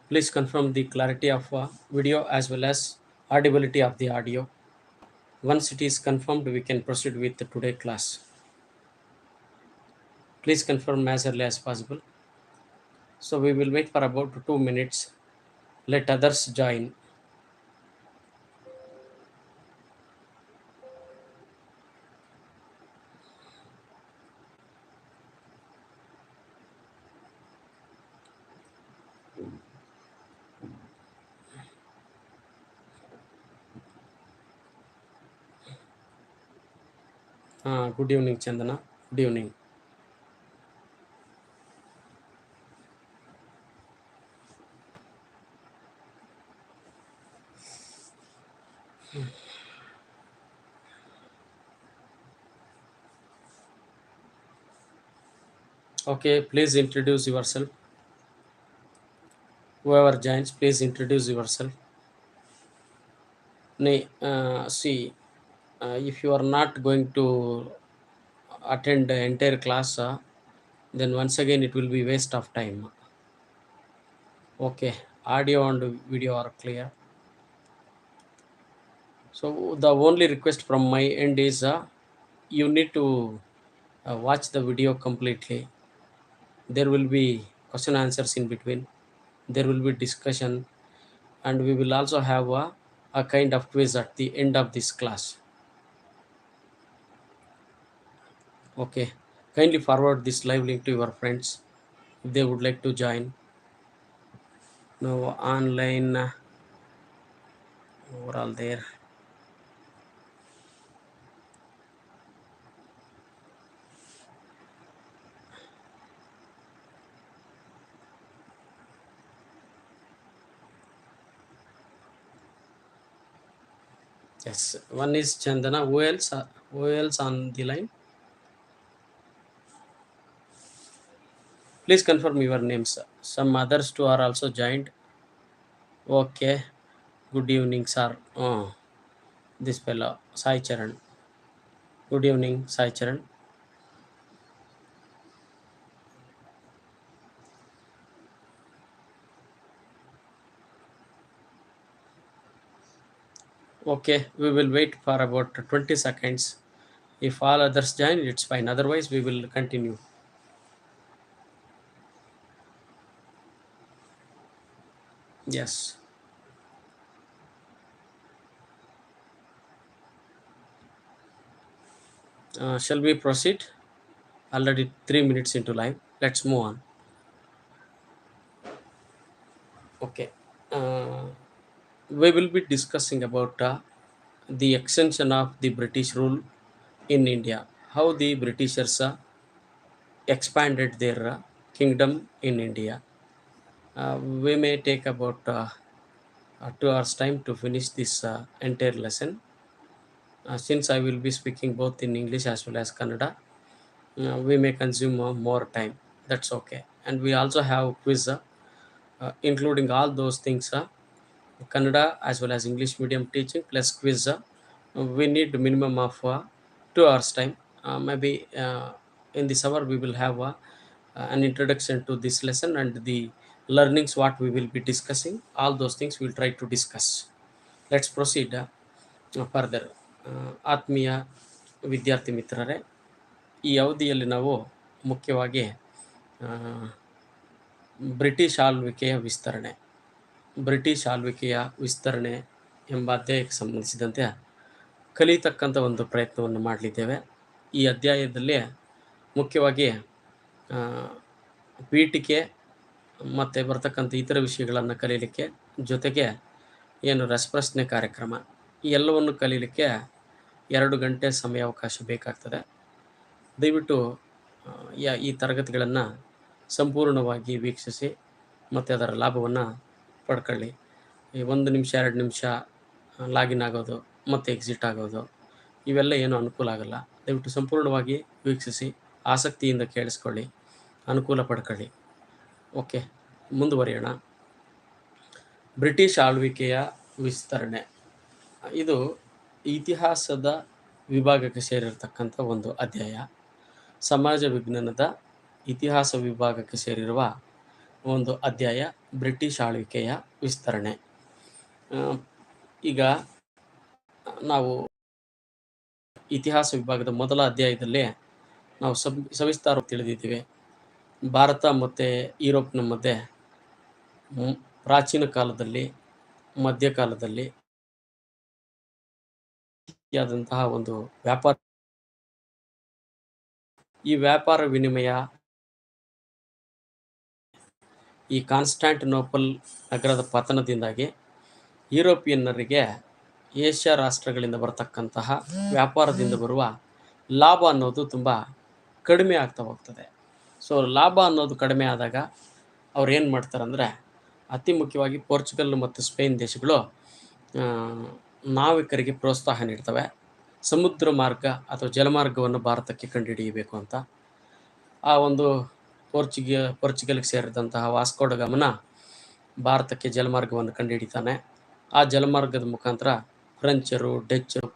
Please confirm the clarity of video as well as audibility of the audio. Once it is confirmed, we can proceed with the today class. Please confirm as early as possible. So we will wait for about 2 minutes. Let others join. Good evening, Chandana. Good evening. Okay, please introduce yourself. Whoever joins, please introduce yourself. See, if you are not going to attend the entire class, then once again it will be waste of time. Okay, audio and video are clear. So the only request from my end is you need to watch the video completely. There will be question answers in between. There will be discussion, and we will also have a kind of quiz at the end of this class. Okay, kindly forward this live link to your friends if they would like to join. Now online overall there. Yes, one is Chandana. Who else? Who else on the line? Please confirm your names. Some others too are also joined. Okay. Good evening, sir. Oh, this fellow, Sai Charan. Good evening, Sai Charan. Okay, we will wait for about 20 seconds. If all others join, it's fine. Otherwise, we will continue. Yes. Shall we proceed? Already 3 minutes into live. Let's move on. Okay. Uh, we will be discussing about the extension of the British rule in India. How the Britishers expanded their kingdom in India. We may take about 2 hours time to finish this entire lesson. Since I will be speaking both in English as well as Kannada, we may consume more time. That's okay. And we also have quiz, including all those things, Kannada as well as English medium teaching plus quiz. We need minimum of 2 hours time. Maybe in this hour we will have an introduction to this lesson and the learnings what we will be discussing. All those things we'll try to discuss. Let's proceed further. ಆತ್ಮೀಯ ವಿದ್ಯಾರ್ಥಿ ಮಿತ್ರರೇ, ಈ ಅವಧಿಯಲ್ಲಿ ನಾವು ಮುಖ್ಯವಾಗಿ ಆ, British ಆಳ್ವಿಕೆಯ ವಿಸ್ತರಣೆ ವಿಸ್ತರಣೆ ಎಂಬ ಅಧ್ಯಾಯಕ್ಕೆ ಸಂಬಂಧಿಸಿದಂತೆ ಕಲಿತಕ್ಕಂಥ ಒಂದು ಪ್ರಯತ್ನವನ್ನು ಮಾಡಲಿದ್ದೇವೆ. ಈ ಅಧ್ಯಾಯದಲ್ಲಿ ಮುಖ್ಯವಾಗಿ ಆ, ಪೀಠಿಕೆ ಮತ್ತು ಬರ್ತಕ್ಕಂಥ ಇತರ ವಿಷಯಗಳನ್ನು ಕಲೀಲಿಕ್ಕೆ, ಜೊತೆಗೆ ಏನು ರಸಪ್ರಶ್ನೆ ಕಾರ್ಯಕ್ರಮ, ಈ ಎಲ್ಲವನ್ನು ಕಲೀಲಿಕ್ಕೆ 2 ಗಂಟೆ ಸಮಯಾವಕಾಶ ಬೇಕಾಗ್ತದೆ. ದಯವಿಟ್ಟು ಈ ತರಗತಿಗಳನ್ನು ಸಂಪೂರ್ಣವಾಗಿ ವೀಕ್ಷಿಸಿ ಮತ್ತು ಅದರ ಲಾಭವನ್ನು ಪಡ್ಕೊಳ್ಳಿ. ಈ 1 ನಿಮಿಷ 2 ನಿಮಿಷ ಲಾಗಿನ್ ಆಗೋದು ಮತ್ತು ಎಕ್ಸಿಟ್ ಆಗೋದು ಇವೆಲ್ಲ ಏನೂ ಅನುಕೂಲ ಆಗಲ್ಲ. ದಯವಿಟ್ಟು ಸಂಪೂರ್ಣವಾಗಿ ವೀಕ್ಷಿಸಿ, ಆಸಕ್ತಿಯಿಂದ ಕೇಳಿಸ್ಕೊಳ್ಳಿ, ಅನುಕೂಲ ಪಡ್ಕೊಳ್ಳಿ. ಓಕೆ, ಮುಂದುವರಿಯೋಣ. ಬ್ರಿಟಿಷ್ ಆಳ್ವಿಕೆಯ ವಿಸ್ತರಣೆ ಇದು ಇತಿಹಾಸದ ವಿಭಾಗಕ್ಕೆ ಸೇರಿರತಕ್ಕಂಥ ಒಂದು ಅಧ್ಯಾಯ. ಸಮಾಜ ವಿಜ್ಞಾನದ ಇತಿಹಾಸ ವಿಭಾಗಕ್ಕೆ ಸೇರಿರುವ ಒಂದು ಅಧ್ಯಾಯ ಬ್ರಿಟಿಷ್ ಆಳ್ವಿಕೆಯ ವಿಸ್ತರಣೆ. ಆ, ಈಗ ನಾವು ಇತಿಹಾಸ ವಿಭಾಗದ ಮೊದಲ ಅಧ್ಯಾಯದಲ್ಲಿ ನಾವು ಸವಿಸ್ತಾರವಾಗಿ ತಿಳಿದಿದ್ದೀವಿ. ಭಾರತ ಮತ್ತು ಯುರೋಪ್ನ ಮಧ್ಯೆ ಪ್ರಾಚೀನ ಕಾಲದಲ್ಲಿ, ಮಧ್ಯಕಾಲದಲ್ಲಿ ಆದಂತಹ ಒಂದು ವ್ಯಾಪಾರ, ಈ ವ್ಯಾಪಾರ ವಿನಿಮಯ ಈ ಕಾನ್ಸ್ಟಾಂಟಿನೋಪಲ್ ನಗರದ ಪತನದಿಂದಾಗಿ ಯುರೋಪಿಯನ್ನರಿಗೆ ಏಷ್ಯಾ ರಾಷ್ಟ್ರಗಳಿಂದ ಬರತಕ್ಕಂತಹ ವ್ಯಾಪಾರದಿಂದ ಬರುವ ಲಾಭ ಅನ್ನೋದು ತುಂಬ ಕಡಿಮೆ ಆಗ್ತಾ ಹೋಗ್ತದೆ. ಸೊ ಲಾಭ ಅನ್ನೋದು ಕಡಿಮೆ ಆದಾಗ ಅವ್ರು ಏನು ಮಾಡ್ತಾರೆ ಅಂದರೆ, ಅತಿ ಮುಖ್ಯವಾಗಿ ಪೋರ್ಚುಗಲ್ ಮತ್ತು ಸ್ಪೇನ್ ದೇಶಗಳು ನಾವಿಕರಿಗೆ ಪ್ರೋತ್ಸಾಹ ನೀಡ್ತವೆ. ಸಮುದ್ರ ಮಾರ್ಗ ಅಥವಾ ಜಲಮಾರ್ಗವನ್ನು ಭಾರತಕ್ಕೆ ಕಂಡುಹಿಡಿಯಬೇಕು ಅಂತ. ಆ ಒಂದು ಪೋರ್ಚುಗಲ್ಗೆ ಸೇರಿದಂತಹ ವಾಸ್ಕೋ ಡ ಗಾಮನ ಭಾರತಕ್ಕೆ ಜಲಮಾರ್ಗವನ್ನು ಕಂಡುಹಿಡಿತಾನೆ. ಆ ಜಲಮಾರ್ಗದ ಮುಖಾಂತರ ಫ್ರೆಂಚರು, ಡಚ್ಚರು,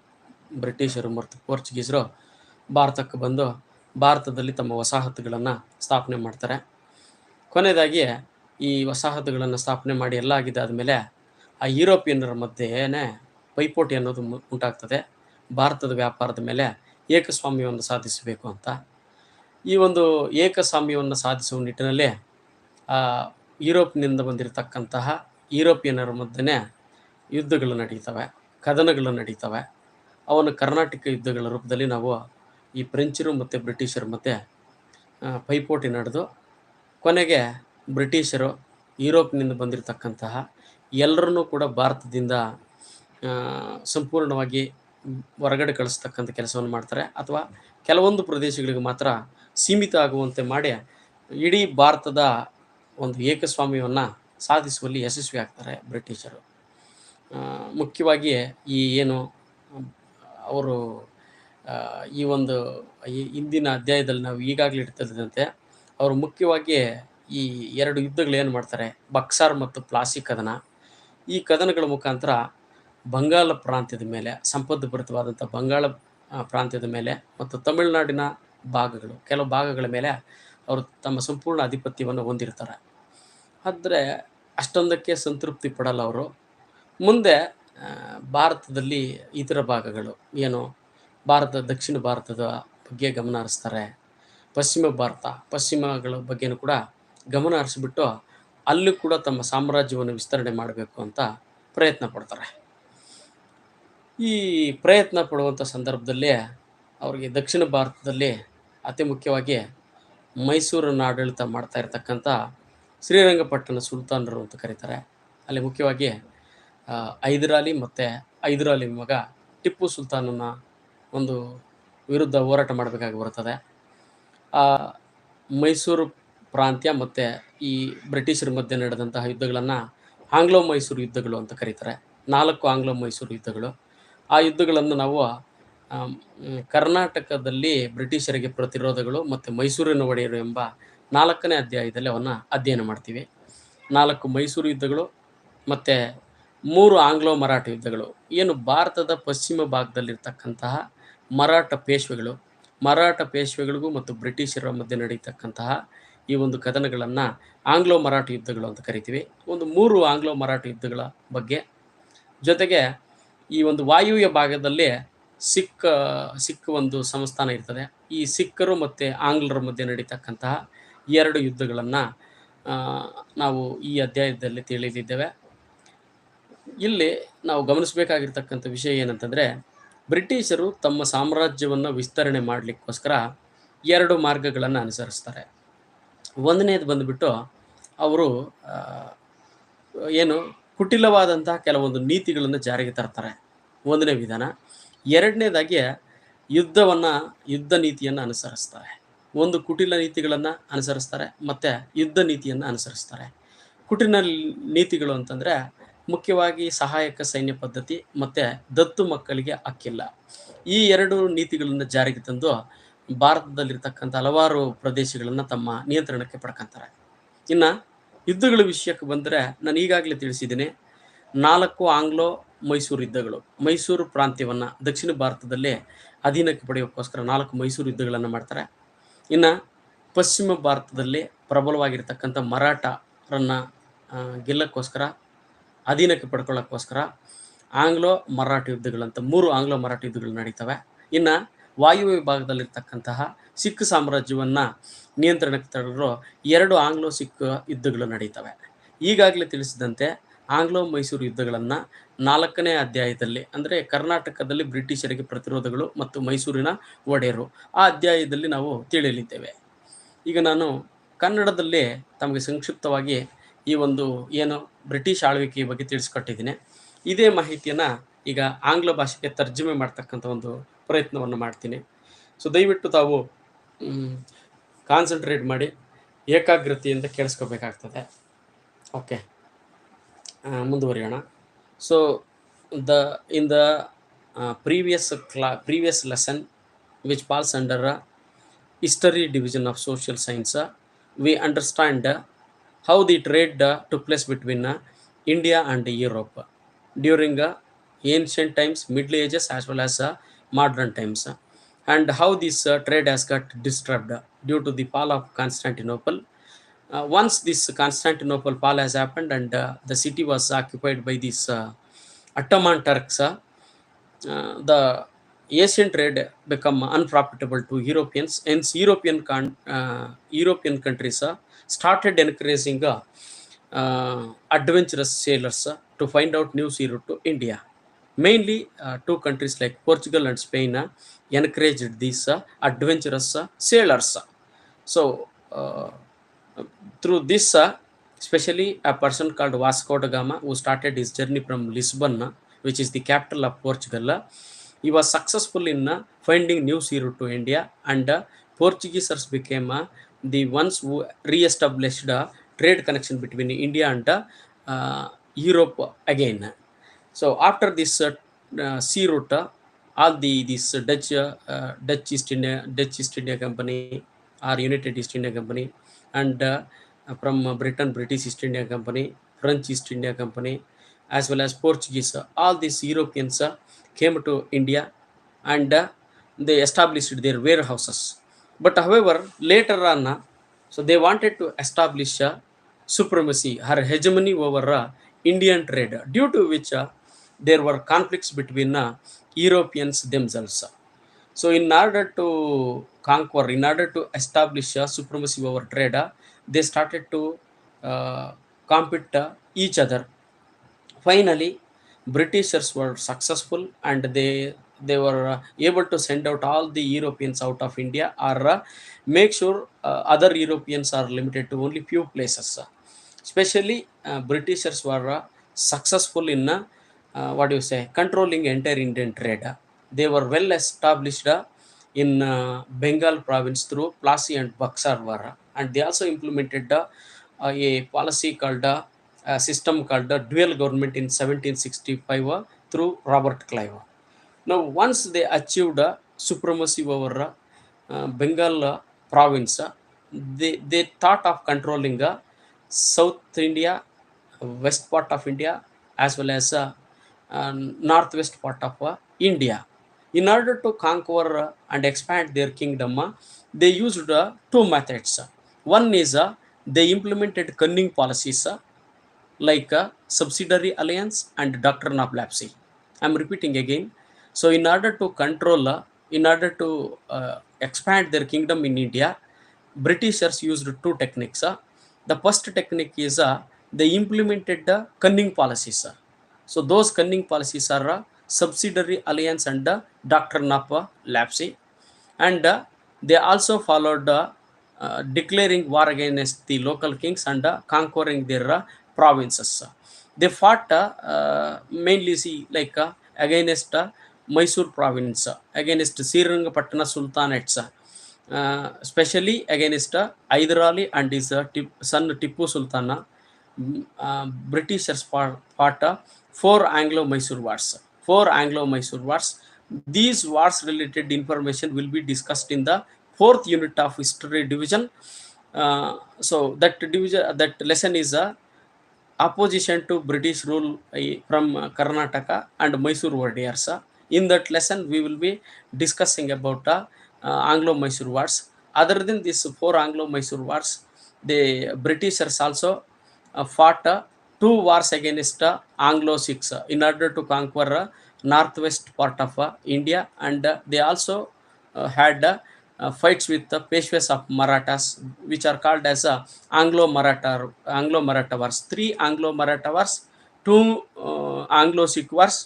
ಬ್ರಿಟಿಷರು ಮತ್ತು ಪೋರ್ಚುಗೀಸರು ಭಾರತಕ್ಕೆ ಬಂದು ಭಾರತದಲ್ಲಿ ತಮ್ಮ ವಸಾಹತುಗಳನ್ನು ಸ್ಥಾಪನೆ ಮಾಡ್ತಾರೆ. ಕೊನೆಯದಾಗಿ ಈ ವಸಾಹತುಗಳನ್ನು ಸ್ಥಾಪನೆ ಮಾಡಿ ಎಲ್ಲ ಆಗಿದ್ದಾದಮೇಲೆ ಆ ಯುರೋಪಿಯನ್ನರ ಮಧ್ಯೆನೇ ಪೈಪೋಟಿ ಅನ್ನೋದು ಉಂಟಾಗ್ತದೆ. ಭಾರತದ ವ್ಯಾಪಾರದ ಮೇಲೆ ಏಕಸ್ವಾಮ್ಯವನ್ನು ಸಾಧಿಸಬೇಕು ಅಂತ. ಈ ಒಂದು ಏಕಸ್ವಾಮ್ಯವನ್ನು ಸಾಧಿಸುವ ನಿಟ್ಟಿನಲ್ಲಿ ಯುರೋಪ್ನಿಂದ ಬಂದಿರತಕ್ಕಂತಹ ಯುರೋಪಿಯನ್ನರ ಮಧ್ಯೆ ಯುದ್ಧಗಳು ನಡೀತವೆ, ಕದನಗಳು ನಡೀತವೆ. ಅವನ್ನು ಕರ್ನಾಟಕ ಯುದ್ಧಗಳ ರೂಪದಲ್ಲಿ ನಾವು ಈ ಫ್ರೆಂಚರು ಮತ್ತು ಬ್ರಿಟಿಷರ ಮಧ್ಯೆ ಪೈಪೋಟಿ ನಡೆದು ಕೊನೆಗೆ ಬ್ರಿಟಿಷರು ಯುರೋಪ್ನಿಂದ ಬಂದಿರತಕ್ಕಂತಹ ಎಲ್ಲರನ್ನೂ ಕೂಡ ಭಾರತದಿಂದ ಸಂಪೂರ್ಣವಾಗಿ ಹೊರಗಡೆ ಕಳಿಸ್ತಕ್ಕಂಥ ಕೆಲಸವನ್ನು ಮಾಡ್ತಾರೆ, ಅಥವಾ ಕೆಲವೊಂದು ಪ್ರದೇಶಗಳಿಗೆ ಮಾತ್ರ ಸೀಮಿತ ಆಗುವಂತೆ ಮಾಡಿ ಇಡೀ ಭಾರತದ ಒಂದು ಏಕಸ್ವಾಮ್ಯವನ್ನು ಸಾಧಿಸುವಲ್ಲಿ ಯಶಸ್ವಿ ಆಗ್ತಾರೆ ಬ್ರಿಟಿಷರು. ಮುಖ್ಯವಾಗಿ ಈ ಏನು ಅವರು ಈ ಒಂದು ಹಿಂದಿನ ಅಧ್ಯಾಯದಲ್ಲಿ ನಾವು ಈಗಾಗಲೇ ತಿಳಿದಂತೆ ಅವರು ಮುಖ್ಯವಾಗಿ ಈ 2 ಯುದ್ಧಗಳೇನು ಮಾಡ್ತಾರೆ, ಬಕ್ಸಾರ್ ಮತ್ತು ಪ್ಲಾಸಿ ಕದನ. ಈ ಕದನಗಳ ಮುಖಾಂತರ ಬಂಗಾಳ ಪ್ರಾಂತ್ಯದ ಮೇಲೆ, ಸಂಪದ್ಭರಿತವಾದಂಥ ಬಂಗಾಳ ಪ್ರಾಂತ್ಯದ ಮೇಲೆ ಮತ್ತು ತಮಿಳುನಾಡಿನ ಭಾಗಗಳು, ಕೆಲವು ಭಾಗಗಳ ಮೇಲೆ ಅವರು ತಮ್ಮ ಸಂಪೂರ್ಣ ಆಧಿಪತ್ಯವನ್ನು ಹೊಂದಿರ್ತಾರೆ. ಆದರೆ ಅಷ್ಟೊಂದಕ್ಕೆ ಸಂತೃಪ್ತಿ ಪಡಲ್ಲ ಅವರು. ಮುಂದೆ ಭಾರತದಲ್ಲಿ ಇತರ ಭಾಗಗಳು ಏನು, ದಕ್ಷಿಣ ಭಾರತದ ಬಗ್ಗೆ ಗಮನ ಹರಿಸ್ತಾರೆ. ಪಶ್ಚಿಮಗಳ ಬಗ್ಗೆನೂ ಕೂಡ ಗಮನ ಹರಿಸಿಬಿಟ್ಟು ಅಲ್ಲೂ ಕೂಡ ತಮ್ಮ ಸಾಮ್ರಾಜ್ಯವನ್ನು ವಿಸ್ತರಣೆ ಮಾಡಬೇಕು ಅಂತ ಪ್ರಯತ್ನ ಪಡ್ತಾರೆ. ಈ ಪ್ರಯತ್ನ ಪಡುವಂಥ ಸಂದರ್ಭದಲ್ಲಿ ಅವರಿಗೆ ದಕ್ಷಿಣ ಭಾರತದಲ್ಲಿ ಅತಿ ಮುಖ್ಯವಾಗಿ ಮೈಸೂರನ್ನು ಆಡಳಿತ ಮಾಡ್ತಾ ಇರತಕ್ಕಂಥ ಶ್ರೀರಂಗಪಟ್ಟಣ ಸುಲ್ತಾನರು ಅಂತ ಕರೀತಾರೆ. ಅಲ್ಲಿ ಮುಖ್ಯವಾಗಿ ಹೈದರಾಲಿ ಮಗ ಟಿಪ್ಪು ಸುಲ್ತಾನನ ಒಂದು ವಿರುದ್ಧ ಹೋರಾಟ ಮಾಡಬೇಕಾಗಿ ಬರುತ್ತದೆ. ಆ ಮೈಸೂರು ಪ್ರಾಂತ್ಯ ಮತ್ತು ಈ ಬ್ರಿಟಿಷರ ಮಧ್ಯೆ ನಡೆದಂತಹ ಯುದ್ಧಗಳನ್ನು ಆಂಗ್ಲೋ ಮೈಸೂರು ಯುದ್ಧಗಳು ಅಂತ ಕರೀತಾರೆ. 4 ಆಂಗ್ಲೋ ಮೈಸೂರು ಯುದ್ಧಗಳು. ಆ ಯುದ್ಧಗಳನ್ನು ನಾವು ಕರ್ನಾಟಕದಲ್ಲಿ ಬ್ರಿಟಿಷರಿಗೆ ಪ್ರತಿರೋಧಗಳು ಮತ್ತು ಮೈಸೂರಿನ ಒಡೆಯರು ಎಂಬ 4ನೇ ಅಧ್ಯಾಯದಲ್ಲಿ ಅವನ್ನು ಅಧ್ಯಯನ ಮಾಡ್ತೀವಿ. 4 ಮೈಸೂರು ಯುದ್ಧಗಳು ಮತ್ತು 3 ಆಂಗ್ಲೋ ಮರಾಠ ಯುದ್ಧಗಳು. ಏನು ಭಾರತದ ಪಶ್ಚಿಮ ಭಾಗದಲ್ಲಿರ್ತಕ್ಕಂತಹ ಮರಾಠ ಪೇಶ್ವೆಗಳಿಗೂ ಮತ್ತು ಬ್ರಿಟಿಷರ ಮಧ್ಯೆ ನಡೀತಕ್ಕಂತಹ ಈ ಒಂದು ಕದನಗಳನ್ನು ಆಂಗ್ಲೋ ಮರಾಠ ಯುದ್ಧಗಳು ಅಂತ ಕರಿತೀವಿ. ಒಂದು 3 ಆಂಗ್ಲೋ ಮರಾಠ ಯುದ್ಧಗಳ ಬಗ್ಗೆ, ಜೊತೆಗೆ ಈ ಒಂದು ವಾಯುವ್ಯ ಭಾಗದಲ್ಲಿ ಸಿಖ್ ಒಂದು ಸಂಸ್ಥಾನ ಇರ್ತದೆ. ಈ ಸಿಖ್ಖರು ಮತ್ತು ಆಂಗ್ಲರ ಮಧ್ಯೆ ನಡೀತಕ್ಕಂತಹ 2 ಯುದ್ಧಗಳನ್ನು ನಾವು ಈ ಅಧ್ಯಾಯದಲ್ಲಿ ತಿಳಿದಿದ್ದೇವೆ. ಇಲ್ಲಿ ನಾವು ಗಮನಿಸಬೇಕಾಗಿರ್ತಕ್ಕಂಥ ವಿಷಯ ಏನಂತಂದರೆ, ಬ್ರಿಟಿಷರು ತಮ್ಮ ಸಾಮ್ರಾಜ್ಯವನ್ನು ವಿಸ್ತರಣೆ ಮಾಡಲಿಕ್ಕೋಸ್ಕರ 2 ಮಾರ್ಗಗಳನ್ನು ಅನುಸರಿಸ್ತಾರೆ. ಒಂದನೇದು ಬಂದುಬಿಟ್ಟು ಅವರು ಏನು ಕುಟಿಲವಾದಂತಹ ಕೆಲವೊಂದು ನೀತಿಗಳನ್ನು ಜಾರಿಗೆ ತರ್ತಾರೆ, ಒಂದನೇ ವಿಧಾನ. ಎರಡನೇದಾಗಿ ಯುದ್ಧ ನೀತಿಯನ್ನು ಅನುಸರಿಸ್ತಾರೆ. ಒಂದು ಕುಟಿಲ ನೀತಿಗಳನ್ನು ಅನುಸರಿಸ್ತಾರೆ ಮತ್ತು ಯುದ್ಧ ನೀತಿಯನ್ನು ಅನುಸರಿಸ್ತಾರೆ. ಕುಟಿಲ ನೀತಿಗಳು ಅಂತಂದರೆ ಮುಖ್ಯವಾಗಿ ಸಹಾಯಕ ಸೈನ್ಯ ಪದ್ಧತಿ ಮತ್ತು ದತ್ತು ಮಕ್ಕಳಿಗೆ ಹಕ್ಕಿಲ್ಲ. ಈ 2 ನೀತಿಗಳನ್ನು ಜಾರಿಗೆ ತಂದು ಭಾರತದಲ್ಲಿರ್ತಕ್ಕಂಥ ಹಲವಾರು ಪ್ರದೇಶಗಳನ್ನು ತಮ್ಮ ನಿಯಂತ್ರಣಕ್ಕೆ ಪಡ್ಕೊತಾರೆ. ಇನ್ನು ಯುದ್ಧಗಳ ವಿಷಯಕ್ಕೆ ಬಂದರೆ ನಾನು ಈಗಾಗಲೇ ತಿಳಿಸಿದ್ದೀನಿ, 4 ಆಂಗ್ಲೋ ಮೈಸೂರು ಯುದ್ಧಗಳು. ಮೈಸೂರು ಪ್ರಾಂತ್ಯವನ್ನು ದಕ್ಷಿಣ ಭಾರತದಲ್ಲಿ ಅಧೀನಕ್ಕೆ ಪಡೆಯೋಕ್ಕೋಸ್ಕರ 4 ಮೈಸೂರು ಯುದ್ಧಗಳನ್ನು ಮಾಡ್ತಾರೆ. ಇನ್ನು ಪಶ್ಚಿಮ ಭಾರತದಲ್ಲಿ ಪ್ರಬಲವಾಗಿರ್ತಕ್ಕಂಥ ಮರಾಠ ರನ್ನ ಗೆಲ್ಲಕ್ಕೋಸ್ಕರ, ಅಧೀನಕ್ಕೆ ಪಡ್ಕೊಳ್ಳೋಕ್ಕೋಸ್ಕರ ಆಂಗ್ಲೋ ಮರಾಠ ಯುದ್ಧಗಳಂತ 3 ಆಂಗ್ಲೋ ಮರಾಠ ಯುದ್ಧಗಳು ನಡೀತವೆ. ಇನ್ನು ವಾಯುವ್ಯ ವಿಭಾಗದಲ್ಲಿರ್ತಕ್ಕಂತಹ ಸಿಖ್ ಸಾಮ್ರಾಜ್ಯವನ್ನು ನಿಯಂತ್ರಣಕ್ಕೆ ತರಲು 2 ಆಂಗ್ಲೋ ಸಿಖ್ ಯುದ್ಧಗಳು ನಡೀತವೆ. ಈಗಾಗಲೇ ತಿಳಿಸಿದಂತೆ ಆಂಗ್ಲೋ ಮೈಸೂರು ಯುದ್ಧಗಳನ್ನು 4ನೇ ಅಧ್ಯಾಯದಲ್ಲಿ, ಅಂದರೆ ಕರ್ನಾಟಕದಲ್ಲಿ ಬ್ರಿಟಿಷರಿಗೆ ಪ್ರತಿರೋಧಗಳು ಮತ್ತು ಮೈಸೂರಿನ ಒಡೆಯರು, ಆ ಅಧ್ಯಾಯದಲ್ಲಿ ನಾವು ತಿಳಿಯಲಿದ್ದೇವೆ. ಈಗ ನಾನು ಕನ್ನಡದಲ್ಲಿ ತಮಗೆ ಸಂಕ್ಷಿಪ್ತವಾಗಿ ಈ ಒಂದು ಏನು ಬ್ರಿಟಿಷ್ ಆಳ್ವಿಕೆಯ ಬಗ್ಗೆ ತಿಳಿಸ್ಕೊಟ್ಟಿದ್ದೀನಿ. ಇದೇ ಮಾಹಿತಿಯನ್ನು ಈಗ ಆಂಗ್ಲ ಭಾಷೆಗೆ ತರ್ಜುಮೆ ಮಾಡ್ತಕ್ಕಂಥ ಒಂದು ಪ್ರಯತ್ನವನ್ನು ಮಾಡ್ತೀನಿ. ಸೊ ದಯವಿಟ್ಟು ತಾವು ಕಾನ್ಸಂಟ್ರೇಟ್ ಮಾಡಿ ಏಕಾಗ್ರತೆಯಿಂದ ಕೇಳಿಸ್ಕೋಬೇಕಾಗ್ತದೆ. ಓಕೆ, ಮುಂದುವರಿಯೋಣ. So in the previous lesson, which falls under history division of social science, we understand how the trade took place between India and Europe during ancient times, Middle Ages, as well as modern times, and how this trade has got disturbed due to the fall of Constantinople. Once this Constantinople fall has happened and the city was occupied by these Ottoman Turks, the Asian trade become unprofitable to Europeans. Hence, European countries started encouraging adventurous sailors to find out new sea route to India. Mainly, 2 countries like Portugal and Spain encouraged these adventurous sailors. So, through this, especially a person called Vasco da Gama, who started his journey from Lisbon, which is the capital of Portugal, he was successful in finding new sea route to India, and Portuguese became the ones who re-established trade connection between India and Europe again. So after this sea route, all this Dutch East India Company or United East India Company, and from Britain, British East India Company, French East India Company, as well as Portuguese, all these Europeans came to India, and they established their warehouses. But however, later on, so they wanted to establish supremacy or hegemony over Indian trade, due to which there were conflicts between Europeans themselves. So in order to conquer, in order to establish supremacy over trade, they started to compete each other. Finally, Britishers were successful, and they were able to send out all the Europeans out of India, or make sure other Europeans are limited to only few places. Especially Britishers were successful in controlling entire Indian trade. They were well established in Bengal province through Plassey and Buxar war, and they also implemented a policy called a system called dual government in 1765 through Robert Clive. Now, once they achieved supremacy over Bengal province, they thought of controlling South India, west part of India, as well as northwest part of India. In order to conquer and expand their kingdom, they used 2 methods. One is they implemented cunning policies like subsidiary alliance and doctrine of lapsy. I'm repeating again. So in order to control, in order to expand their kingdom in India, Britishers used 2 techniques. The first technique is they implemented cunning policies. So those cunning policies are subsidiary alliance and doctrine of lapsy, and they also followed declaring war against the local kings and conquering their provinces. They fought mainly against Mysore province, against Srirangapatna Sultanates, especially against Hyderali and his son Tippu Sultana. Britishers fought 4 Anglo-Mysore wars. 4 Anglo-Mysore wars. These wars related information will be discussed in the 4th unit of history division. So that lesson is opposition to British rule from Karnataka and Mysore warriors. In that lesson, we will be discussing about Anglo-Mysore wars. Other than these 4 Anglo-Mysore wars, the Britishers also fought two wars against Anglo-Sikhs in order to conquer northwest part of India, and they also had fights with the Peshwas of Marathas, which are called as Anglo-Maratha wars. Three Anglo-Maratha wars, two Anglo-Sikh wars.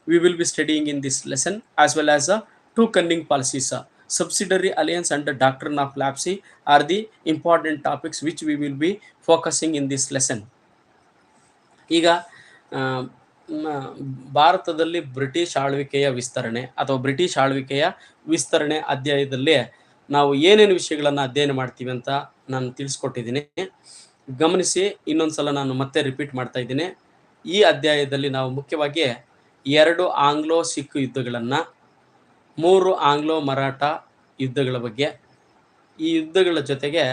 We will be studying in this lesson, as well as two cunning policies. Subsidiary alliance and the doctrine of lapse are the important topics which we will be focusing in this lesson. ಈಗ ಆ, ಭಾರತದಲ್ಲಿ British ಆಳ್ವಿಕೆಯ ವಿಸ್ತರಣೆ ಅಥವಾ British ಆಳ್ವಿಕೆಯ ವಿಸ್ತರಣೆ ಅಧ್ಯಾಯದಲ್ಲಿ ನಾವು ಏನೇನು ವಿಷಯಗಳನ್ನು ಅಧ್ಯಯನ ಮಾಡ್ತೀವಿ ಅಂತ ನಾನು ತಿಳಿಸ್ಕೊಟ್ಟಿದ್ದೀನಿ. ಗಮನಿಸಿ, ಇನ್ನೊಂದ್ಸಲ ನಾನು ಮತ್ತೆ ರಿಪೀಟ್ ಮಾಡ್ತಾ ಇದ್ದೀನಿ. ಈ ಅಧ್ಯಾಯದಲ್ಲಿ ನಾವು ಮುಖ್ಯವಾಗಿ 2 ಆಂಗ್ಲೋ ಸಿಖ್ ಯುದ್ಧಗಳನ್ನು, 3 ಆಂಗ್ಲೋ ಮರಾಠ ಯುದ್ಧಗಳ ಬಗ್ಗೆ, ಈ ಯುದ್ಧಗಳ ಜೊತೆಗೆ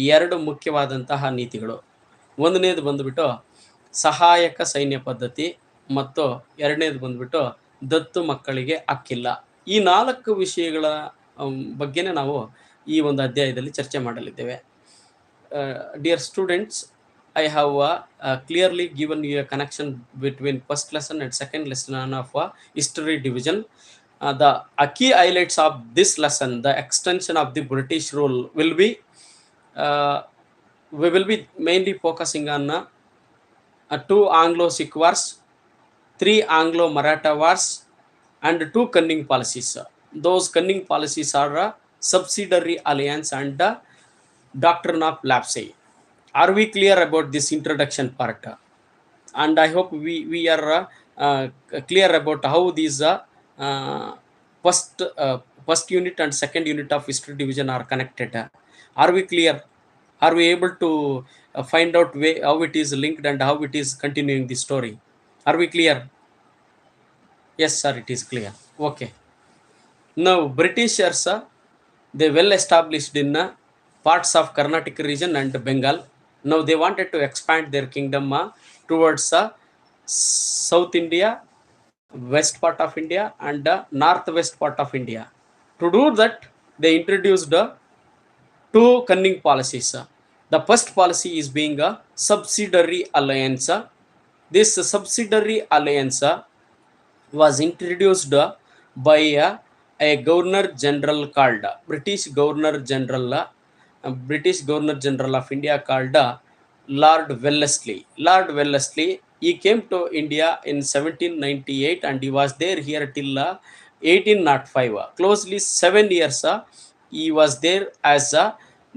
2 ಮುಖ್ಯವಾದಂತಹ ನೀತಿಗಳು. ಒಂದನೇದು ಬಂದುಬಿಟ್ಟು ಸಹಾಯಕ ಸೈನ್ಯ ಪದ್ಧತಿ ಮತ್ತು ಎರಡನೇದು ಬಂದುಬಿಟ್ಟು ದತ್ತು ಮಕ್ಕಳಿಗೆ ಹಕ್ಕಿಲ್ಲ. ಈ 4 ವಿಷಯಗಳ ಬಗ್ಗೆನೇ ನಾವು ಈ ಒಂದು ಅಧ್ಯಾಯದಲ್ಲಿ ಚರ್ಚೆ ಮಾಡಲಿದ್ದೇವೆ. Dear students, I have clearly given you a connection between first lesson and second lesson of history division. The key highlights of this lesson, the extension of the British rule, will be we will be mainly focusing on 2 Anglo-Sikh wars, 3 Anglo-Maratha wars, and 2 cunning policies. Those cunning policies are subsidiary alliance and doctrine of lapse. Are we clear about this introduction part? And I hope we are clear about how these first unit and second unit of history division are connected. Are we clear? Are we able to find out how it is linked and how it is continuing the story? Are we clear? Yes, sir, it is clear. Okay. Now, Britishers, they well established in parts of Carnatic region and Bengal. Now they wanted to expand their kingdom towards South India, west part of India, and northwest part of India. To do that, they introduced 2 cunning policies. The first policy is being a subsidiary alliance. This subsidiary alliance was introduced by a governor general called British Governor General of India called Lord Wellesley. Lord Wellesley, he came to India in 1798 and he was there here till 1805. Closely 7 years he was there as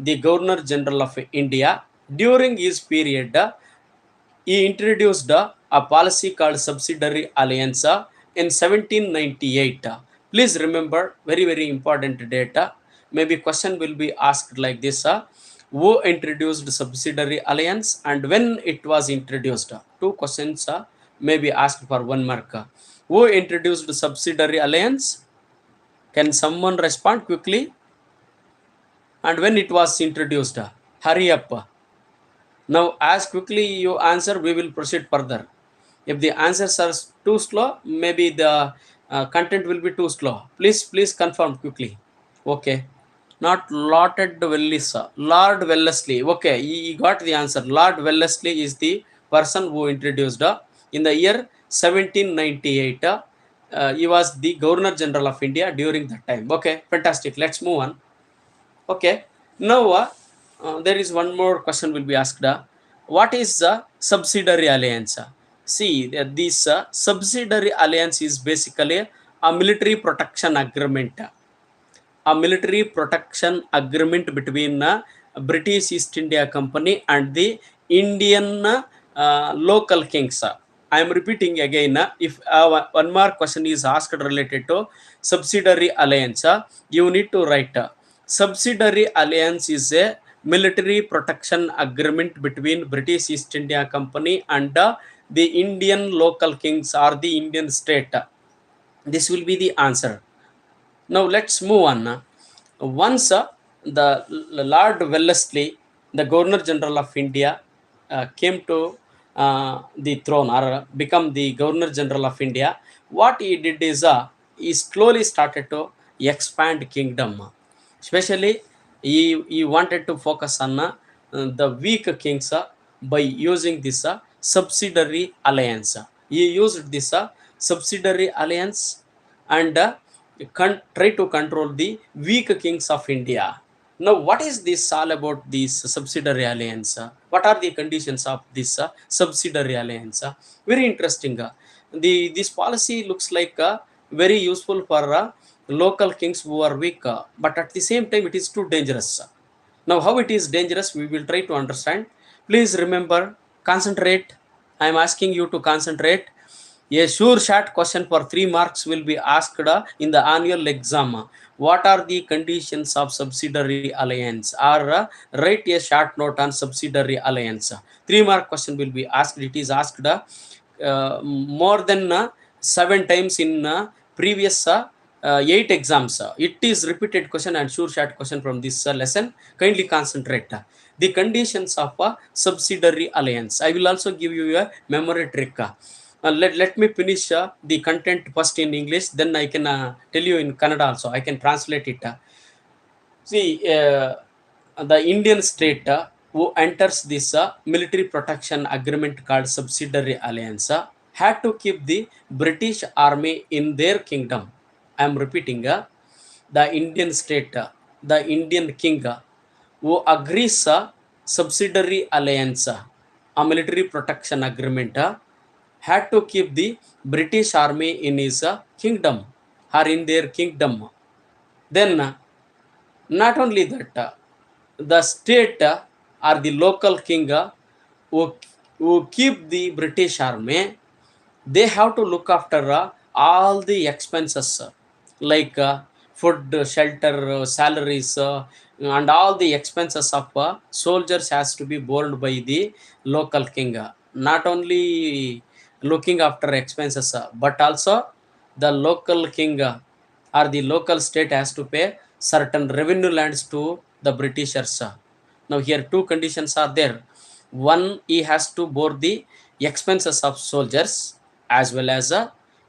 the Governor General of India. During his period, he introduced a policy called subsidiary alliance in 1798. Please remember, very, very important data. Maybe question will be asked like this: who introduced subsidiary alliance and when it was introduced? 2 questions may be asked for 1 mark. Who introduced subsidiary alliance? Can someone respond quickly? And when it was introduced? Hurry up. Now, as quickly you answer, we will proceed further. If the answers are too slow, maybe the content will be too slow. Please confirm quickly. Okay. Not Lord Wellesley. Lord Wellesley. Okay, he got the answer. Lord Wellesley is the person who introduced in the year 1798. He was the Governor General of India during that time. Okay, fantastic. Let's move on. Okay, now there is one more question will be asked. What is subsidiary alliance? See, this subsidiary alliance is basically a military protection agreement. A military protection agreement between British East India Company and the Indian local kings. I am repeating again. If one more question is asked related to subsidiary alliance, you need to write subsidiary alliance is a military protection agreement between British East India Company and the Indian local kings or the Indian state. This will be the answer. Now let's move on. Once the Lord Wellesley, the Governor General of India, came to the throne or become the Governor General of India, what he did is he slowly started to expand kingdom. Especially he wanted to focus on the weak kings, by using this subsidiary alliance. He used this subsidiary alliance and try to control the weak kings of India. Now, what is this all about this subsidiary alliance? What are the conditions of this subsidiary alliance? Very interesting. The this policy looks like very useful for local kings who are weak, but at the same time, it is too dangerous. Now, how it is dangerous, we will try to understand. Please remember, concentrate. I am asking you to concentrate. A sure shot question for 3 marks will be asked in the annual exam. What are the conditions of subsidiary alliance? Or write a short note on subsidiary alliance. 3 mark question will be asked. It is asked more than 7 times in previous 8 exams. It is repeated question and sure short question from this lesson. Kindly concentrate. The conditions of a subsidiary alliance. I will also give you a memory trick. Let me finish the content first in English, then I can tell you in Kannada also. I can translate it. See, the Indian state who enters this military protection agreement called subsidiary alliance had to keep the British army in their kingdom. I am repeating, the Indian state, the Indian king who agrees subsidiary alliance, a military protection agreement, had to keep the British army in his kingdom or in their kingdom. Then not only that, the state or the local king who, who keep the British army, they have to look after all the expenses like food, shelter, salaries, and all the expenses of soldiers has to be borne by the local king. Not only looking after expenses, but also the local king or the local state has to pay certain revenue lands to the Britishers. Now here two conditions are there. One, he has to bore the expenses of soldiers, as well as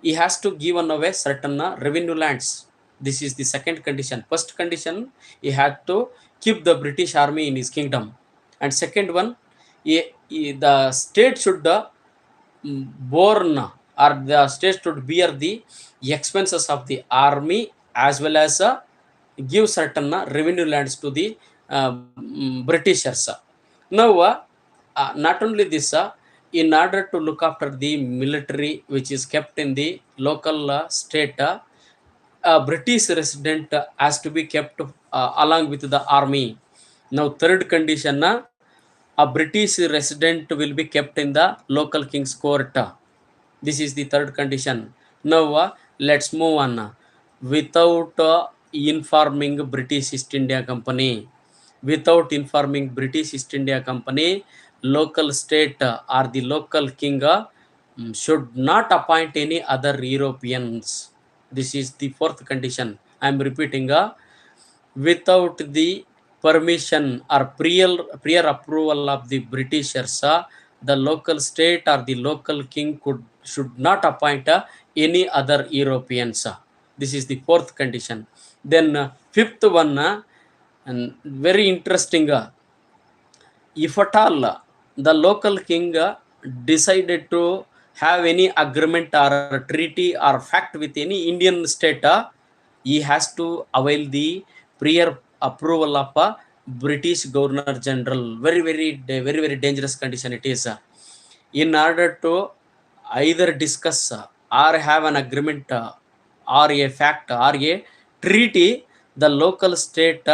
he has to give away certain revenue lands. This is the second condition. First condition, he had to keep the British army in his kingdom, and second one, the state should born or the state should bear the expenses of the army, as well as give certain revenue lands to the Britishers. Now, not only this, in order to look after the military which is kept in the local state, a British resident has to be kept along with the army. Now, third condition, a British resident will be kept in the local king's court. This is the third condition. Now, let's move on. Without informing British East India Company, without informing British East India Company, local state or the local king should not appoint any other Europeans. This is the fourth condition. I am repeating, without the permission or prior approval of the Britishers, the local state or the local king should not appoint any other Europeans. This is the fourth condition. Then fifth one, and very interesting. If at all the local king decided to have any agreement or treaty or fact with any Indian state, he has to avail the prior approval of a British Governor General. Very dangerous condition it is. In order to either discuss or have an agreement or a fact or a treaty, the local state